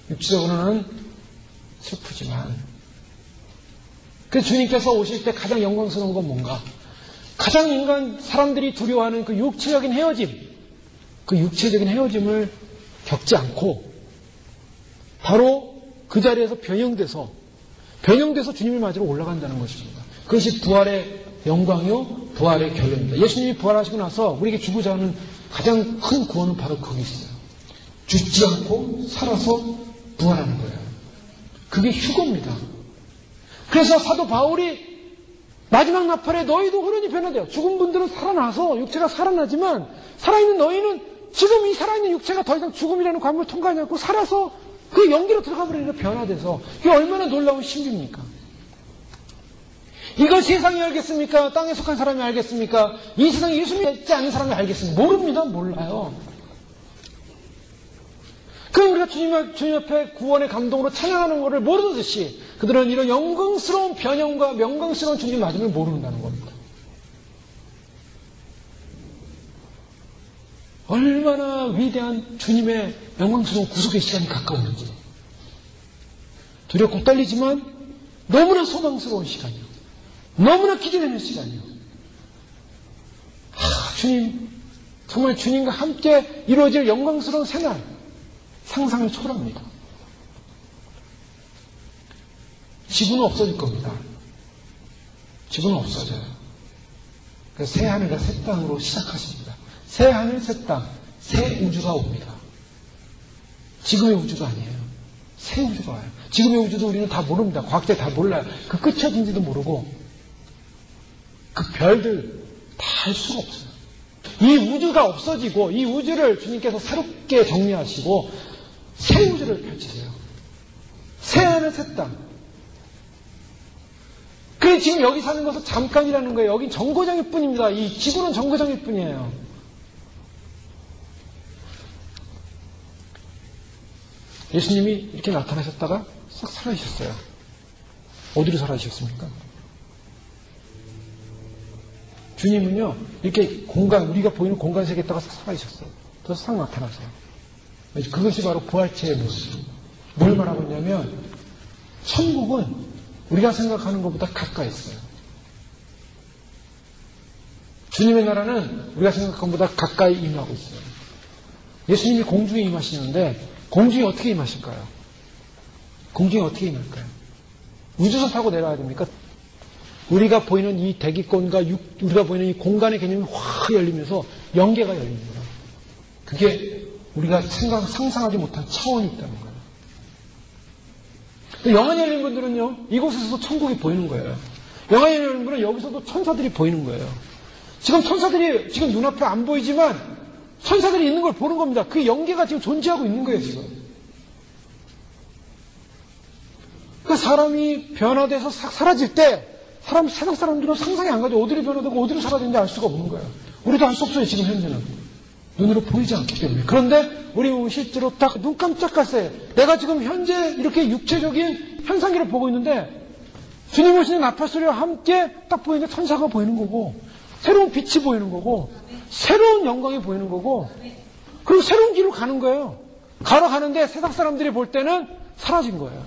육체적으로는 슬프지만 그 주님께서 오실 때 가장 영광스러운 건 뭔가? 가장 사람들이 두려워하는 그 육체적인 헤어짐, 그 육체적인 헤어짐을 겪지 않고 바로 그 자리에서 변형돼서 주님을 맞으러 올라간다는 것입니다. 그것이 부활의 영광이요, 부활의 결론입니다. 예수님이 부활하시고 나서 우리에게 주고자 하는 가장 큰 구원은 바로 거기 있어요. 죽지 않고 살아서 부활하는 거예요. 그게 휴거입니다. 그래서 사도 바울이 마지막 나팔에 너희도 후련히 변화돼요. 죽은 분들은 살아나서 육체가 살아나지만 살아있는 너희는 지금 이 살아있는 육체가 더 이상 죽음이라는 관문을 통과하지 않고 살아서 그 연기로 들어가 버리니까 변화돼서 이게 얼마나 놀라운 신비입니까? 이걸 세상이 알겠습니까? 땅에 속한 사람이 알겠습니까? 이 세상에 예수님이 있지 않은 사람이 알겠습니까? 모릅니다. 몰라요. 그럼 우리가 주님 앞에 구원의 감동으로 찬양하는 것을 모르듯이 그들은 이런 영광스러운 변형과 명광스러운 주님 맞음을 모른다는 겁니다. 얼마나 위대한 주님의 영광스러운 구속의 시간이 가까웠는지 두렵고 떨리지만 너무나 소망스러운 시간이요. 너무나 기대되는 시간이요. 주님, 정말 주님과 함께 이루어질 영광스러운 새날 상상을 초월합니다. 지구는 없어질 겁니다. 지구는 없어져요. 그래서 새 하늘과 새 땅으로 시작하십니다. 새 하늘, 새 땅, 새 우주가 옵니다. 지금의 우주가 아니에요. 새 우주가 와요. 지금의 우주도 우리는 다 모릅니다. 과학자에 다 몰라요. 그 끝이 어딘지도 모르고 그 별들 다 알 수가 없어요. 이 우주가 없어지고 이 우주를 주님께서 새롭게 정리하시고 새 우주를 펼치세요. 새 하늘, 새 땅. 그래 지금 여기 사는 것은 잠깐이라는 거예요. 여긴 정거장일 뿐입니다. 이 지구는 정거장일 뿐이에요. 예수님이 이렇게 나타나셨다가 싹 사라지셨어요. 어디로 사라지셨습니까? 주님은요, 이렇게 우리가 보이는 공간 세계에 있다가 싹 사라지셨어요. 또 싹 나타나세요. 그것이 바로 부활체의 모습입니다. 뭘 말하고 있냐면, 천국은 우리가 생각하는 것보다 가까이 있어요. 주님의 나라는 우리가 생각하는 것보다 가까이 임하고 있어요. 예수님이 공중에 임하시는데, 공중에 어떻게 임하실까요? 공중에 어떻게 임할까요? 우주선 타고 내려와야 됩니까? 우리가 보이는 이 대기권과 우리가 보이는 이 공간의 개념이 확 열리면서 영계가 열립니다. 그게 우리가 상상하지 못한 차원이 있다는 거예요. 영안이 열린 분들은요, 이곳에서도 천국이 보이는 거예요. 영안이 열린 분은 여기서도 천사들이 보이는 거예요. 지금 천사들이 지금 눈앞에 안 보이지만 천사들이 있는 걸 보는 겁니다. 그 영계가 지금 존재하고 있는 거예요, 지금. 그러니까 사람이 변화돼서 싹 사라질 때 세상 사람들은 상상이 안 가죠. 어디로 변화되고 어디로 사라지는지 알 수가 없는 거예요. 우리도 알 수 없어요, 지금 현재는. 눈으로 보이지 않기 때문에. 그런데 우리 실제로 딱 눈 깜짝할 때 내가 지금 현재 이렇게 육체적인 현상기를 보고 있는데 주님 오시는 나팔 소리와 함께 딱 보이는데 천사가 보이는 거고 새로운 빛이 보이는 거고, 새로운 영광이 보이는 거고, 그리고 새로운 길로 가는 거예요. 걸어가는데 세상 사람들이 볼 때는 사라진 거예요.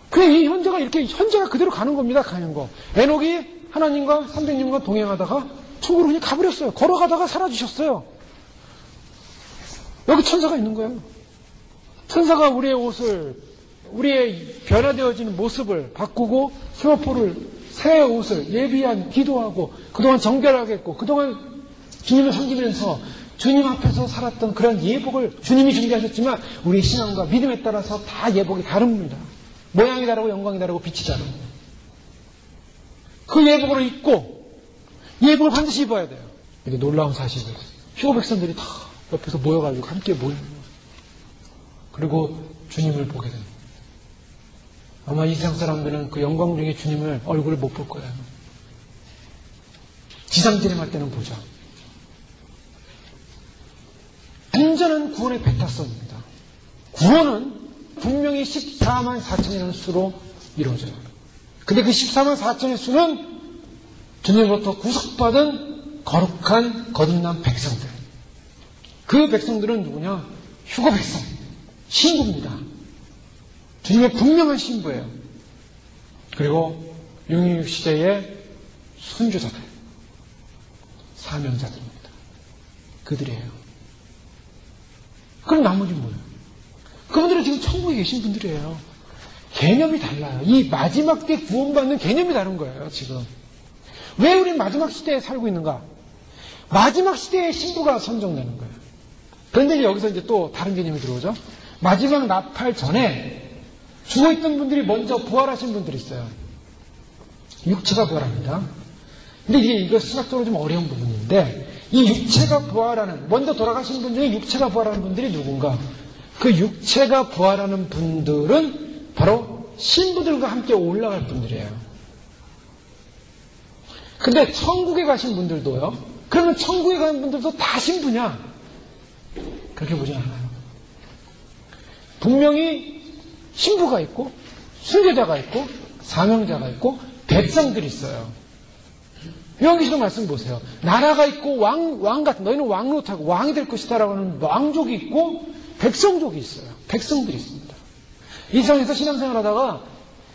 그냥 이 현재가 이렇게, 현재가 그대로 가는 겁니다, 가는 거. 에녹이 하나님과 300년간 동행하다가 천국으로 그냥 가버렸어요. 걸어가다가 사라지셨어요. 여기 천사가 있는 거예요. 천사가 우리의 옷을, 우리의 변화되어지는 모습을 바꾸고 새 옷을 예비한 기도하고 그동안 정결하게 했고 그동안 주님을 섬기면서 주님 앞에서 살았던 그런 예복을 주님이 준비하셨지만 우리의 신앙과 믿음에 따라서 다 예복이 다릅니다. 모양이 다르고 영광이 다르고 빛이 다르고 그 예복을 입고 예복을 반드시 입어야 돼요. 이게 놀라운 사실이에요. 휴거 백성들이 다 옆에서 모여가지고 함께 모이는 거예요. 그리고 주님을 보게 됩니다. 아마 이 세상 사람들은 그 영광 중에 주님을 얼굴을 못 볼 거예요. 지상진행할 때는 보죠. 완전한 구원의 배타성입니다. 구원은 분명히 14만 4천이라는 수로 이루어져요. 근데 그 14만 4천의 수는 주님으로부터 구속받은 거룩한 거듭난 백성들. 그 백성들은 누구냐? 휴거 백성, 신부입니다. 주님의 분명한 신부예요. 그리고 용인육 시대의 순교자들, 사명자들입니다. 그들이에요. 그럼 나머지 뭐예요? 그분들은 지금 천국에 계신 분들이에요. 개념이 달라요. 이 마지막 때 구원받는 개념이 다른 거예요, 지금. 왜 우리는 마지막 시대에 살고 있는가? 마지막 시대의 신부가 선정되는 거예요. 그런데 이제 여기서 이제 또 다른 개념이 들어오죠. 마지막 나팔 전에 죽어있던 분들이 먼저 부활하신 분들이 있어요. 육체가 부활합니다. 근데 이거 신학적으로 좀 어려운 부분인데 이 육체가 부활하는, 먼저 돌아가신 분 중에 육체가 부활하는 분들이 누군가? 그 육체가 부활하는 분들은 바로 신부들과 함께 올라갈 분들이에요. 근데 천국에 가신 분들도요. 그러면 천국에 가는 분들도 다 신부냐? 그렇게 보지 않아요. 분명히 신부가 있고 순교자가 있고 사명자가 있고 백성들이 있어요. 요한계시록 말씀 보세요. 나라가 있고 왕 같은, 너희는 왕노릇하고 왕이 될 것이다라고 하는 왕족이 있고 백성족이 있어요. 백성들이 있습니다. 이 세상에서 신앙생활 하다가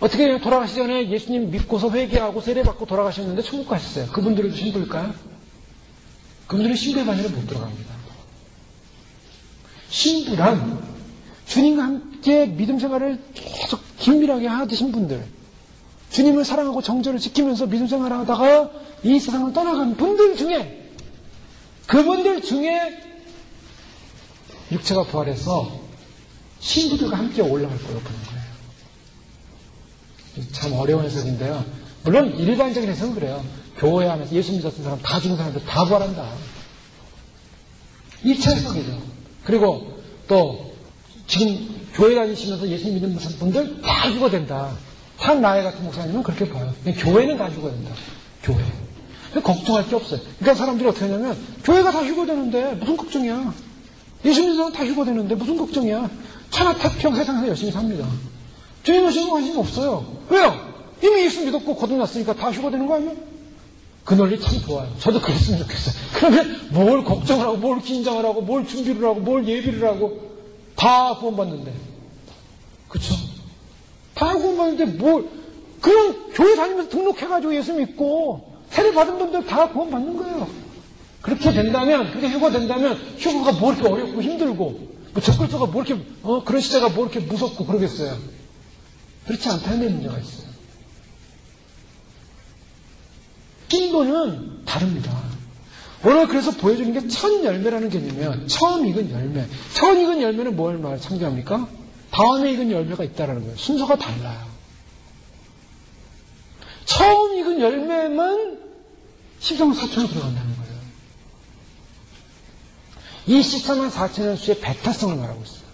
어떻게 돌아가시기 전에 예수님 믿고서 회개하고 세례받고 돌아가셨는데 천국 가셨어요. 그분들도 신부일까요? 그분들은 신부의 반열에 못 들어갑니다. 신부란 주님과 함께 믿음 생활을 계속 긴밀하게 하신 분들, 주님을 사랑하고 정절을 지키면서 믿음 생활을 하다가 이 세상을 떠나간 분들 중에, 그분들 중에 육체가 부활해서 신부들과 함께 올라갈 거라고 보는 거예요. 참 어려운 해석인데요. 물론 일반적인 해석은 그래요. 교회 안에서 예수 믿었던 사람, 다 죽은 사람들 다 부활한다. 2차 해석이죠. 그리고 또 지금 교회 다니시면서 예수 믿는 분들 다 죽어야 된다. 한 나의 같은 목사님은 그렇게 봐요. 교회는 다 죽어야 된다. 교회. 걱정할 게 없어요. 그러니까 사람들이 어떻게 하냐면 교회가 다 휴거되는데 무슨 걱정이야. 예수 믿는 사람 다 휴거되는데 무슨 걱정이야. 천하태평 세상에서 열심히 삽니다. 주님 오시는 거 관심 없어요. 왜요? 이미 예수 믿었고 거듭났으니까 다 휴거되는 거 아니에요? 그 논리 참 좋아요. 저도 그랬으면 좋겠어요. 그러면 뭘 걱정을 하고 뭘 긴장을 하고 뭘 준비를 하고 뭘 예비를 하고 다 구원받는데. 그쵸? 다 구원받는데 그냥 교회 다니면서 등록해가지고 예수 믿고 세례 받은 분들 다 구원받는 거예요. 그렇게 된다면, 그렇게 휴거된다면 휴거가 뭐 이렇게 어렵고 힘들고 적글서가 뭐 이렇게 그런 시대가 뭐 이렇게 무섭고 그러겠어요. 그렇지 않다는 데 문제가 있어요. 신도는 다릅니다. 오늘 그래서 보여주는 게 첫 열매라는 개념이에요. 처음 익은 열매. 처음 익은 열매는 뭘 참조합니까? 다음에 익은 열매가 있다는 거예요. 순서가 달라요. 처음 익은 열매만 14만 4천으로 들어간다는 거예요. 이 14만 4천의 수의 배타성을 말하고 있어요.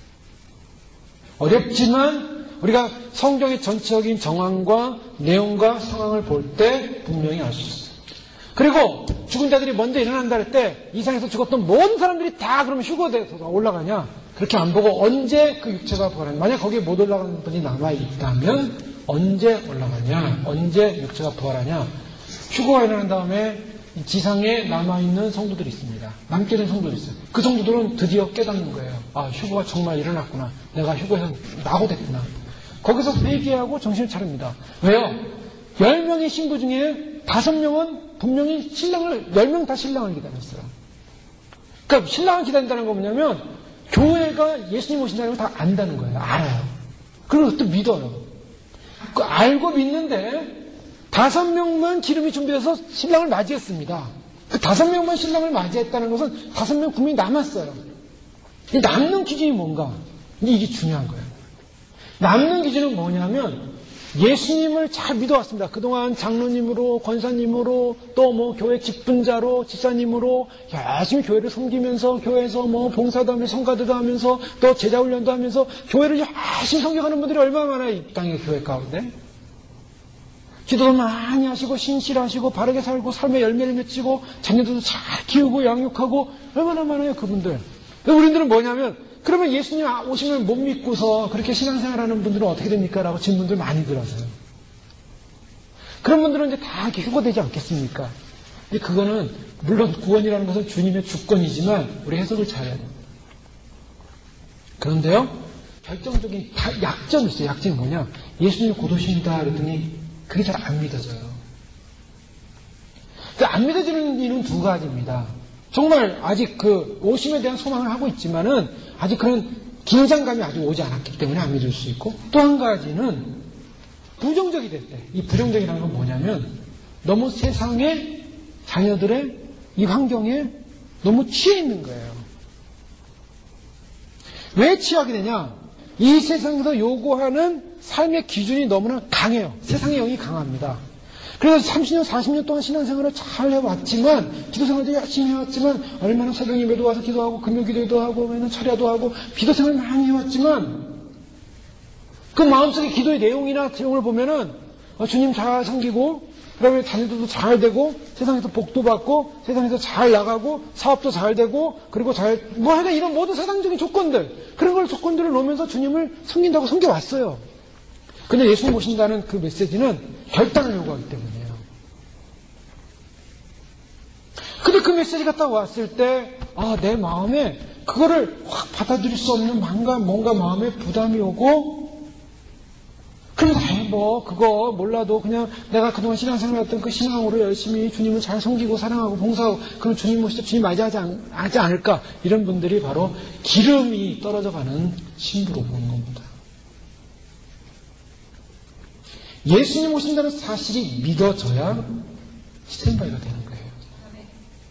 어렵지만 우리가 성경의 전체적인 정황과 내용과 상황을 볼 때 분명히 알 수 있어요. 그리고 죽은 자들이 먼저 일어난다 할 때 이상에서 죽었던 모든 사람들이 다 그러면 휴거돼서 올라가냐? 그렇게 안 보고 언제 그 육체가 부활하냐? 만약 거기에 못 올라가는 분이 남아있다면 언제 올라가냐? 언제 육체가 부활하냐? 휴거가 일어난 다음에 지상에 남아있는 성도들이 있습니다. 남게 된 성도들이 있어요. 그 성도들은 드디어 깨닫는 거예요. 아, 휴거가 정말 일어났구나. 내가 휴거에서 낙오됐구나. 거기서 회개하고 정신을 차립니다. 왜요? 10명의 신부 중에 5명은 분명히 10명 다 신랑을 기다렸어요. 그러니까 신랑을 기다린다는 건 뭐냐면 교회가 예수님 오신다는 걸 다 안다는 거예요. 알아요. 그리고 또 믿어요. 그 알고 믿는데 5명만 기름이 준비돼서 신랑을 맞이했습니다. 그 5명만 신랑을 맞이했다는 것은 5명 분명히 남았어요. 남는 기준이 뭔가? 근데 이게 중요한 거예요. 남는 기준은 뭐냐면 예수님을 잘 믿어왔습니다. 그동안 장로님으로, 권사님으로, 또 뭐 교회 직분자로, 집사님으로 열심히 교회를 섬기면서 교회에서 뭐 봉사도 하면서 성가대도 하면서 또 제자훈련도 하면서 교회를 열심히 섬겨가는 분들이 얼마나 많아요, 이 땅의 교회 가운데. 기도도 많이 하시고 신실하시고 바르게 살고 삶의 열매를 맺히고 자녀들도 잘 키우고 양육하고 얼마나 많아요, 그분들. 우리들은 뭐냐면 그러면 예수님 오시면 못 믿고서 그렇게 신앙생활하는 분들은 어떻게 됩니까? 라고 질문들 많이 들어서요. 그런 분들은 이제 다 이렇게 휴거되지 않겠습니까? 근데 그거는 물론 구원이라는 것은 주님의 주권이지만 우리 해석을 잘해야 됩니다. 그런데요, 결정적인 약점이 있어요. 약점이 뭐냐? 예수님이 곧 오십니다. 그랬더니 그게 잘 안 믿어져요. 안 믿어지는 이유는 두 가지입니다. 정말 아직 그 오심에 대한 소망을 하고 있지만은 아직 그런 긴장감이 아직 오지 않았기 때문에 안 믿을 수 있고, 또 한 가지는 부정적이 될 때, 이 부정적이라는 건 뭐냐면 너무 세상의 자녀들의 이 환경에 너무 취해 있는 거예요. 왜 취하게 되냐? 이 세상에서 요구하는 삶의 기준이 너무나 강해요. 세상의 영이 강합니다. 그래서 30년, 40년 동안 신앙생활을 잘 해왔지만, 기도생활도 열심히 해왔지만, 얼마나 새벽 예배도 와서 기도하고, 금요 기도도 하고, 맨날 철야도 하고, 기도생활 많이 해왔지만, 그 마음속의 기도의 내용이나 내용을 보면은, 주님 잘 섬기고, 그 다음에 자녀들도 잘 되고, 세상에서 복도 받고, 세상에서 잘 나가고, 사업도 잘 되고, 그리고 하여간 이런 모든 세상적인 조건들, 그런 걸 조건들을 놓으면서 주님을 섬긴다고 섬겨왔어요. 근데 예수님 오신다는 그 메시지는 결단을 요구하기 때문이에요. 근데 그 메시지가 딱 왔을 때, 내 마음에 그거를 확 받아들일 수 없는 뭔가 마음에 부담이 오고, 그래서 그거 몰라도 그냥 내가 그동안 신앙생활 했던 그 신앙으로 열심히 주님을 잘 섬기고 사랑하고 봉사하고, 그럼 주님 오실 때 주님 맞이하지 않을까? 이런 분들이 바로 기름이 떨어져가는 신부로 보는 겁니다. 예수님 오신다는 사실이 믿어져야 스탠바이가 되는 거예요.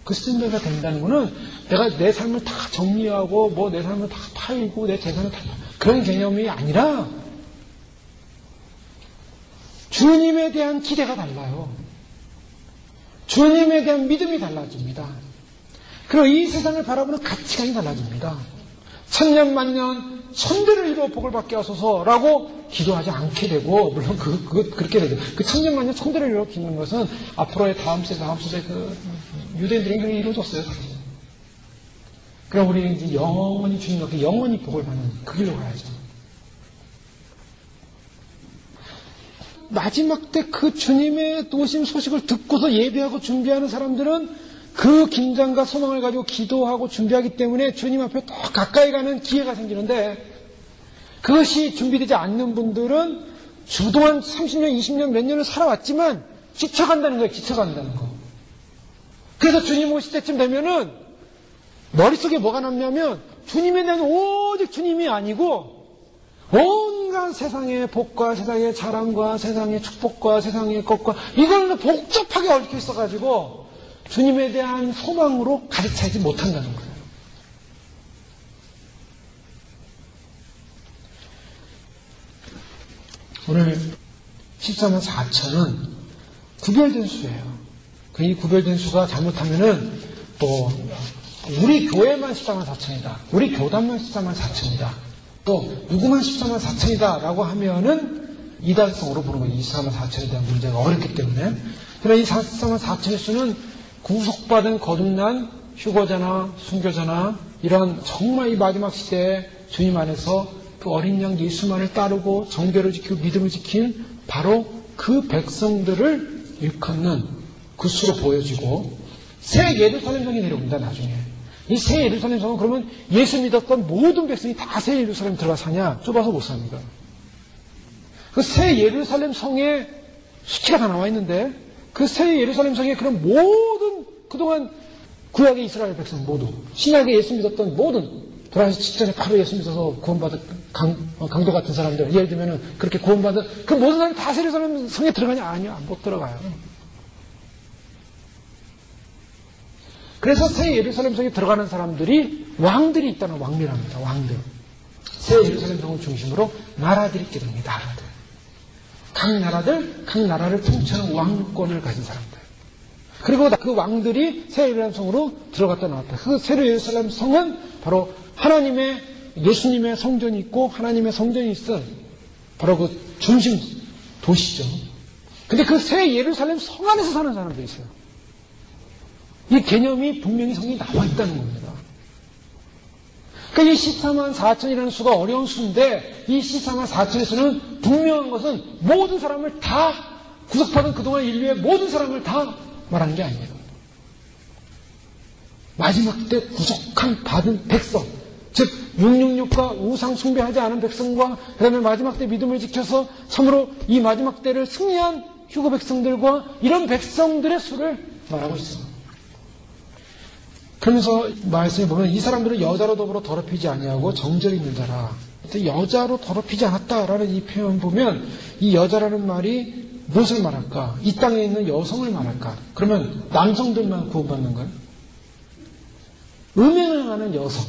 그 스탠바이가 된다는 거는 내가 내 삶을 다 정리하고 내 삶을 다 팔고 내 재산을 다 그런 개념이 아니라 주님에 대한 기대가 달라요. 주님에 대한 믿음이 달라집니다. 그리고 이 세상을 바라보는 가치관이 달라집니다. 천년 만년 천대를 이루어 복을 받게 하소서라고 기도하지 않게 되고, 물론 그렇게 되죠. 그 천년 만년 천대를 이루어 기는 것은 앞으로의 다음 세대 그 유대인들이 그렇게 이루어졌어요. 그럼 우리 이제 영원히 주님과 그 영원히 복을 받는 그 길로 가야죠. 마지막 때 그 주님의 오심 소식을 듣고서 예배하고 준비하는 사람들은 그 긴장과 소망을 가지고 기도하고 준비하기 때문에 주님 앞에 더 가까이 가는 기회가 생기는데, 그것이 준비되지 않는 분들은 그동안 30년, 20년, 몇 년을 살아왔지만 지쳐간다는 거예요. 지쳐간다는 거. 그래서 주님 오실 때쯤 되면은 머릿속에 뭐가 남냐면 주님에 대한 오직 주님이 아니고 온갖 세상의 복과 세상의 자랑과 세상의 축복과 세상의 것과 이걸 복잡하게 얽혀 있어가지고 주님에 대한 소망으로 가득 차지 못한다는 거예요. 오늘 14만 4천은 구별된 수예요. 이 구별된 수가 잘못하면은 또 우리 교회만 14만 4천이다. 우리 교단만 14만 4천이다. 또 누구만 14만 4천이다 라고 하면은 이단성으로 보는 거예요. 24만 4천에 대한 문제가 어렵기 때문에. 그러나 이 14만 4천의 수는 구속받은 거듭난 휴거자나 순교자나 이런 정말 이 마지막 시대에 주님 안에서 그 어린 양 예수만을 따르고 정결을 지키고 믿음을 지킨 바로 그 백성들을 일컫는 그 수로 보여지고 새 예루살렘 성이 내려옵니다. 나중에 이 새 예루살렘 성은 그러면 예수 믿었던 모든 백성이 다 새 예루살렘 들어가 사냐? 좁아서 못 삽니다. 그 새 예루살렘 성에 수치가 다 나와 있는데 그 새 예루살렘 성에 그런 모든 그동안 구약의 이스라엘 백성 모두 신약에 예수 믿었던 모든 돌아가시 직전에 바로 예수 믿어서 구원받은 강도 같은 사람들 예를 들면 그렇게 구원받은 그 모든 사람이 다 새 예루살렘 성에 들어가냐? 아니요. 못 들어가요. 그래서 새 예루살렘 성에 들어가는 사람들이 왕들이 있다는 왕리랍니다. 왕들. 새 예루살렘 성을 중심으로 나라들이 있게 됩니다. 나라들. 각 나라를 통치하는 왕권을 가진 사람들. 그리고 그 왕들이 새 예루살렘 성으로 들어갔다 나왔다. 그 새 예루살렘 성은 바로 하나님의 예수님의 성전이 있고 하나님의 성전이 있어 바로 그 중심 도시죠. 근데 그 새 예루살렘 성 안에서 사는 사람들이 있어요. 이 개념이 분명히 성경에 나와 있다는 겁니다. 그러니까 이 14만 4천이라는 수가 어려운 수인데 이 14만 4천의 수는 분명한 것은 모든 사람을 다 구속받은 그동안 인류의 모든 사람을 다 말하는 게 아니에요. 마지막 때 구속한 받은 백성, 즉 666과 우상 숭배하지 않은 백성과 그 다음에 마지막 때 믿음을 지켜서 참으로 이 마지막 때를 승리한 휴거 백성들과 이런 백성들의 수를 말하고 있어요. 그러면서 말씀에 보면 이 사람들은 여자로 더불어 더럽히지 아니하고 정절이 있는 자라. 여자로 더럽히지 않았다라는 이 표현 보면 이 여자라는 말이 무엇을 말할까? 이 땅에 있는 여성을 말할까? 그러면 남성들만 구원받는가요? 음행을 하는 여성,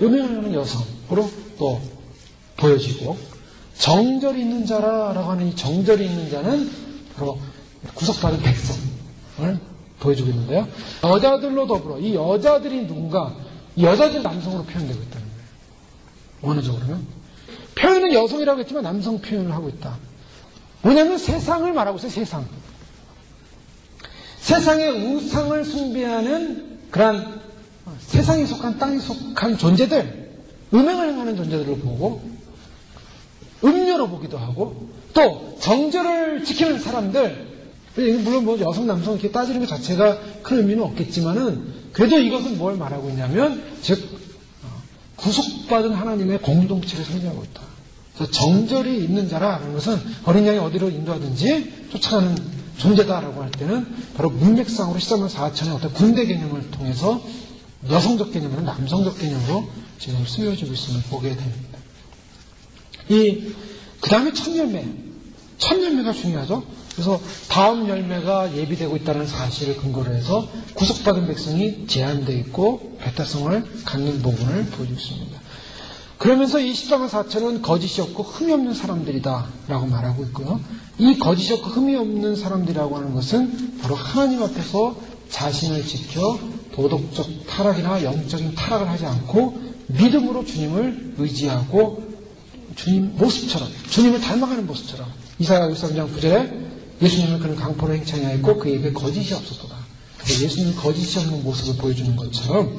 음행을 하는 여성으로 또 보여지고 정절이 있는 자라라고 하는 이 정절이 있는 자는 바로 구속받은 백성을 보여주고 있는데요. 여자들로 더불어 이 여자들이 누군가 이 여자들 남성으로 표현되고 있다는 거예요. 원어적으로는 표현은 여성이라고 했지만 남성 표현을 하고 있다. 뭐냐면 세상을 말하고 있어요. 세상. 세상의 우상을 숭배하는 그러한 세상에 속한 땅에 속한 존재들, 음행을 행하는 존재들을 보고 음녀로 보기도 하고 또 정절을 지키는 사람들, 물론 뭐 여성 남성 이렇게 따지는 것 자체가 큰 의미는 없겠지만은 그래도 이것은 뭘 말하고 있냐면 즉 구속받은 하나님의 공동체를 상징하고 있다. 그래서 정절이 있는 자라는 것은 어린 양이 어디로 인도하든지 쫓아가는 존재다라고 할 때는 바로 문맥상으로 14만 4천의 어떤 군대 개념을 통해서 여성적 개념으로 남성적 개념으로 지금 쓰여지고 있음을 보게 됩니다. 그 다음에 첫 열매가 중요하죠. 그래서 다음 열매가 예비되고 있다는 사실을 근거로 해서 구속받은 백성이 제한되어 있고 배타성을 갖는 부분을 보여주고 있습니다. 그러면서 이 14만 4천은 거짓이 없고 흠이 없는 사람들이다 라고 말하고 있고요. 이 거짓이 없고 흠이 없는 사람들이라고 하는 것은 바로 하나님 앞에서 자신을 지켜 도덕적 타락이나 영적인 타락을 하지 않고 믿음으로 주님을 의지하고 주님 모습처럼 주님을 닮아가는 모습처럼 이사야 63장 9절에 예수님을 그는 강포로 행차하냐 했고 그의 입에 거짓이 없었도다. 그래서 예수님은 거짓이 없는 모습을 보여주는 것처럼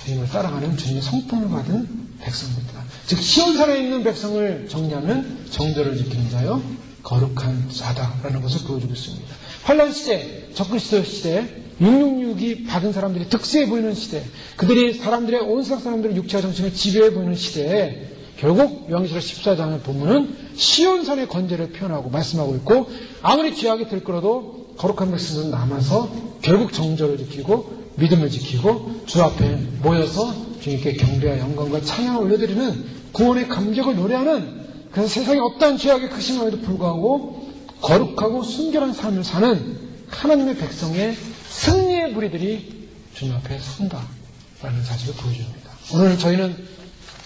주님을 따라가는 주님의 성품을 받은 백성들이다. 즉 시온산에 있는 백성을 정리하면 정절을 지키는 자요 거룩한 자다라는 것을 보여주고 있습니다. 환란 시대, 적그리스도 시대 666이 받은 사람들이 득세해 보이는 시대, 그들이 사람들의 온 세상 사람들의 육체와 정신을 지배해 보이는 시대에 결국 요한계시록 14장의 본문은 시온산의 건재를 표현하고 말씀하고 있고 아무리 죄악이 들끓어도 거룩한 백성들은 남아서 결국 정절을 지키고 믿음을 지키고 주 앞에 모여서 주님께 경배와 영광과 찬양을 올려드리는 구원의 감격을 노래하는 그래서 세상에 어떠한 죄악의 크심에도 불구하고 거룩하고 순결한 삶을 사는 하나님의 백성의 승리의 무리들이 주님 앞에 선다라는 사실을 보여줍니다. 오늘 저희는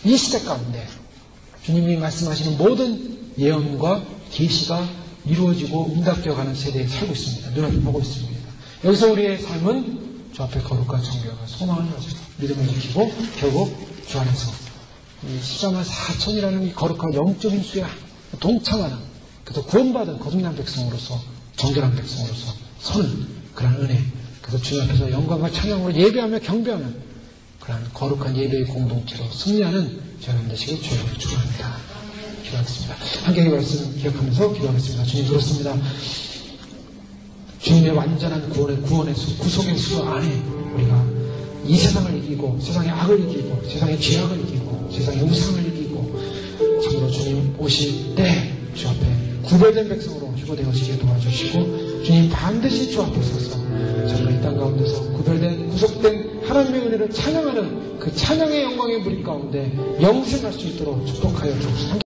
이 시대 가운데 주님이 말씀하시는 모든 예언과 계시가 이루어지고 응답되어가는 세대에 살고 있습니다. 눈앞에 보고 있습니다. 여기서 우리의 삶은 주 앞에 거룩과 정결과 소망을 가지고 믿음을 지키고 결국 주 안에서 이 14만 4천이라는 이 거룩한 영적인 수에 동참하는 그래서 구원받은 거듭난 백성으로서 정결한 백성으로서 서는 그런 은혜, 그래서 주님 앞에서 영광과 찬양으로 예배하며 경배하는 그런 거룩한 예배의 공동체로 승리하는 저희는 되시길 주님으로 축원합니다. 기도하겠습니다. 한경의 말씀 기억하면서 기도하겠습니다. 주님 그렇습니다. 주님의 완전한 구원의 구속의 수 안에 우리가 이 세상을 이기고 세상의 악을 이기고 세상의 죄악을 이기고 세상의 우상을 이기고 참으로 주님 오실 때 주 앞에 구별된 백성으로 휴거되어지게 도와주시고 주님 반드시 주 앞에 서서 저희가 이 땅 가운데서 구별된 구속된 하나님의 은혜를 찬양하는 그 찬양의 영광의 무리 가운데 영생할 수 있도록 축복하여 주옵소서.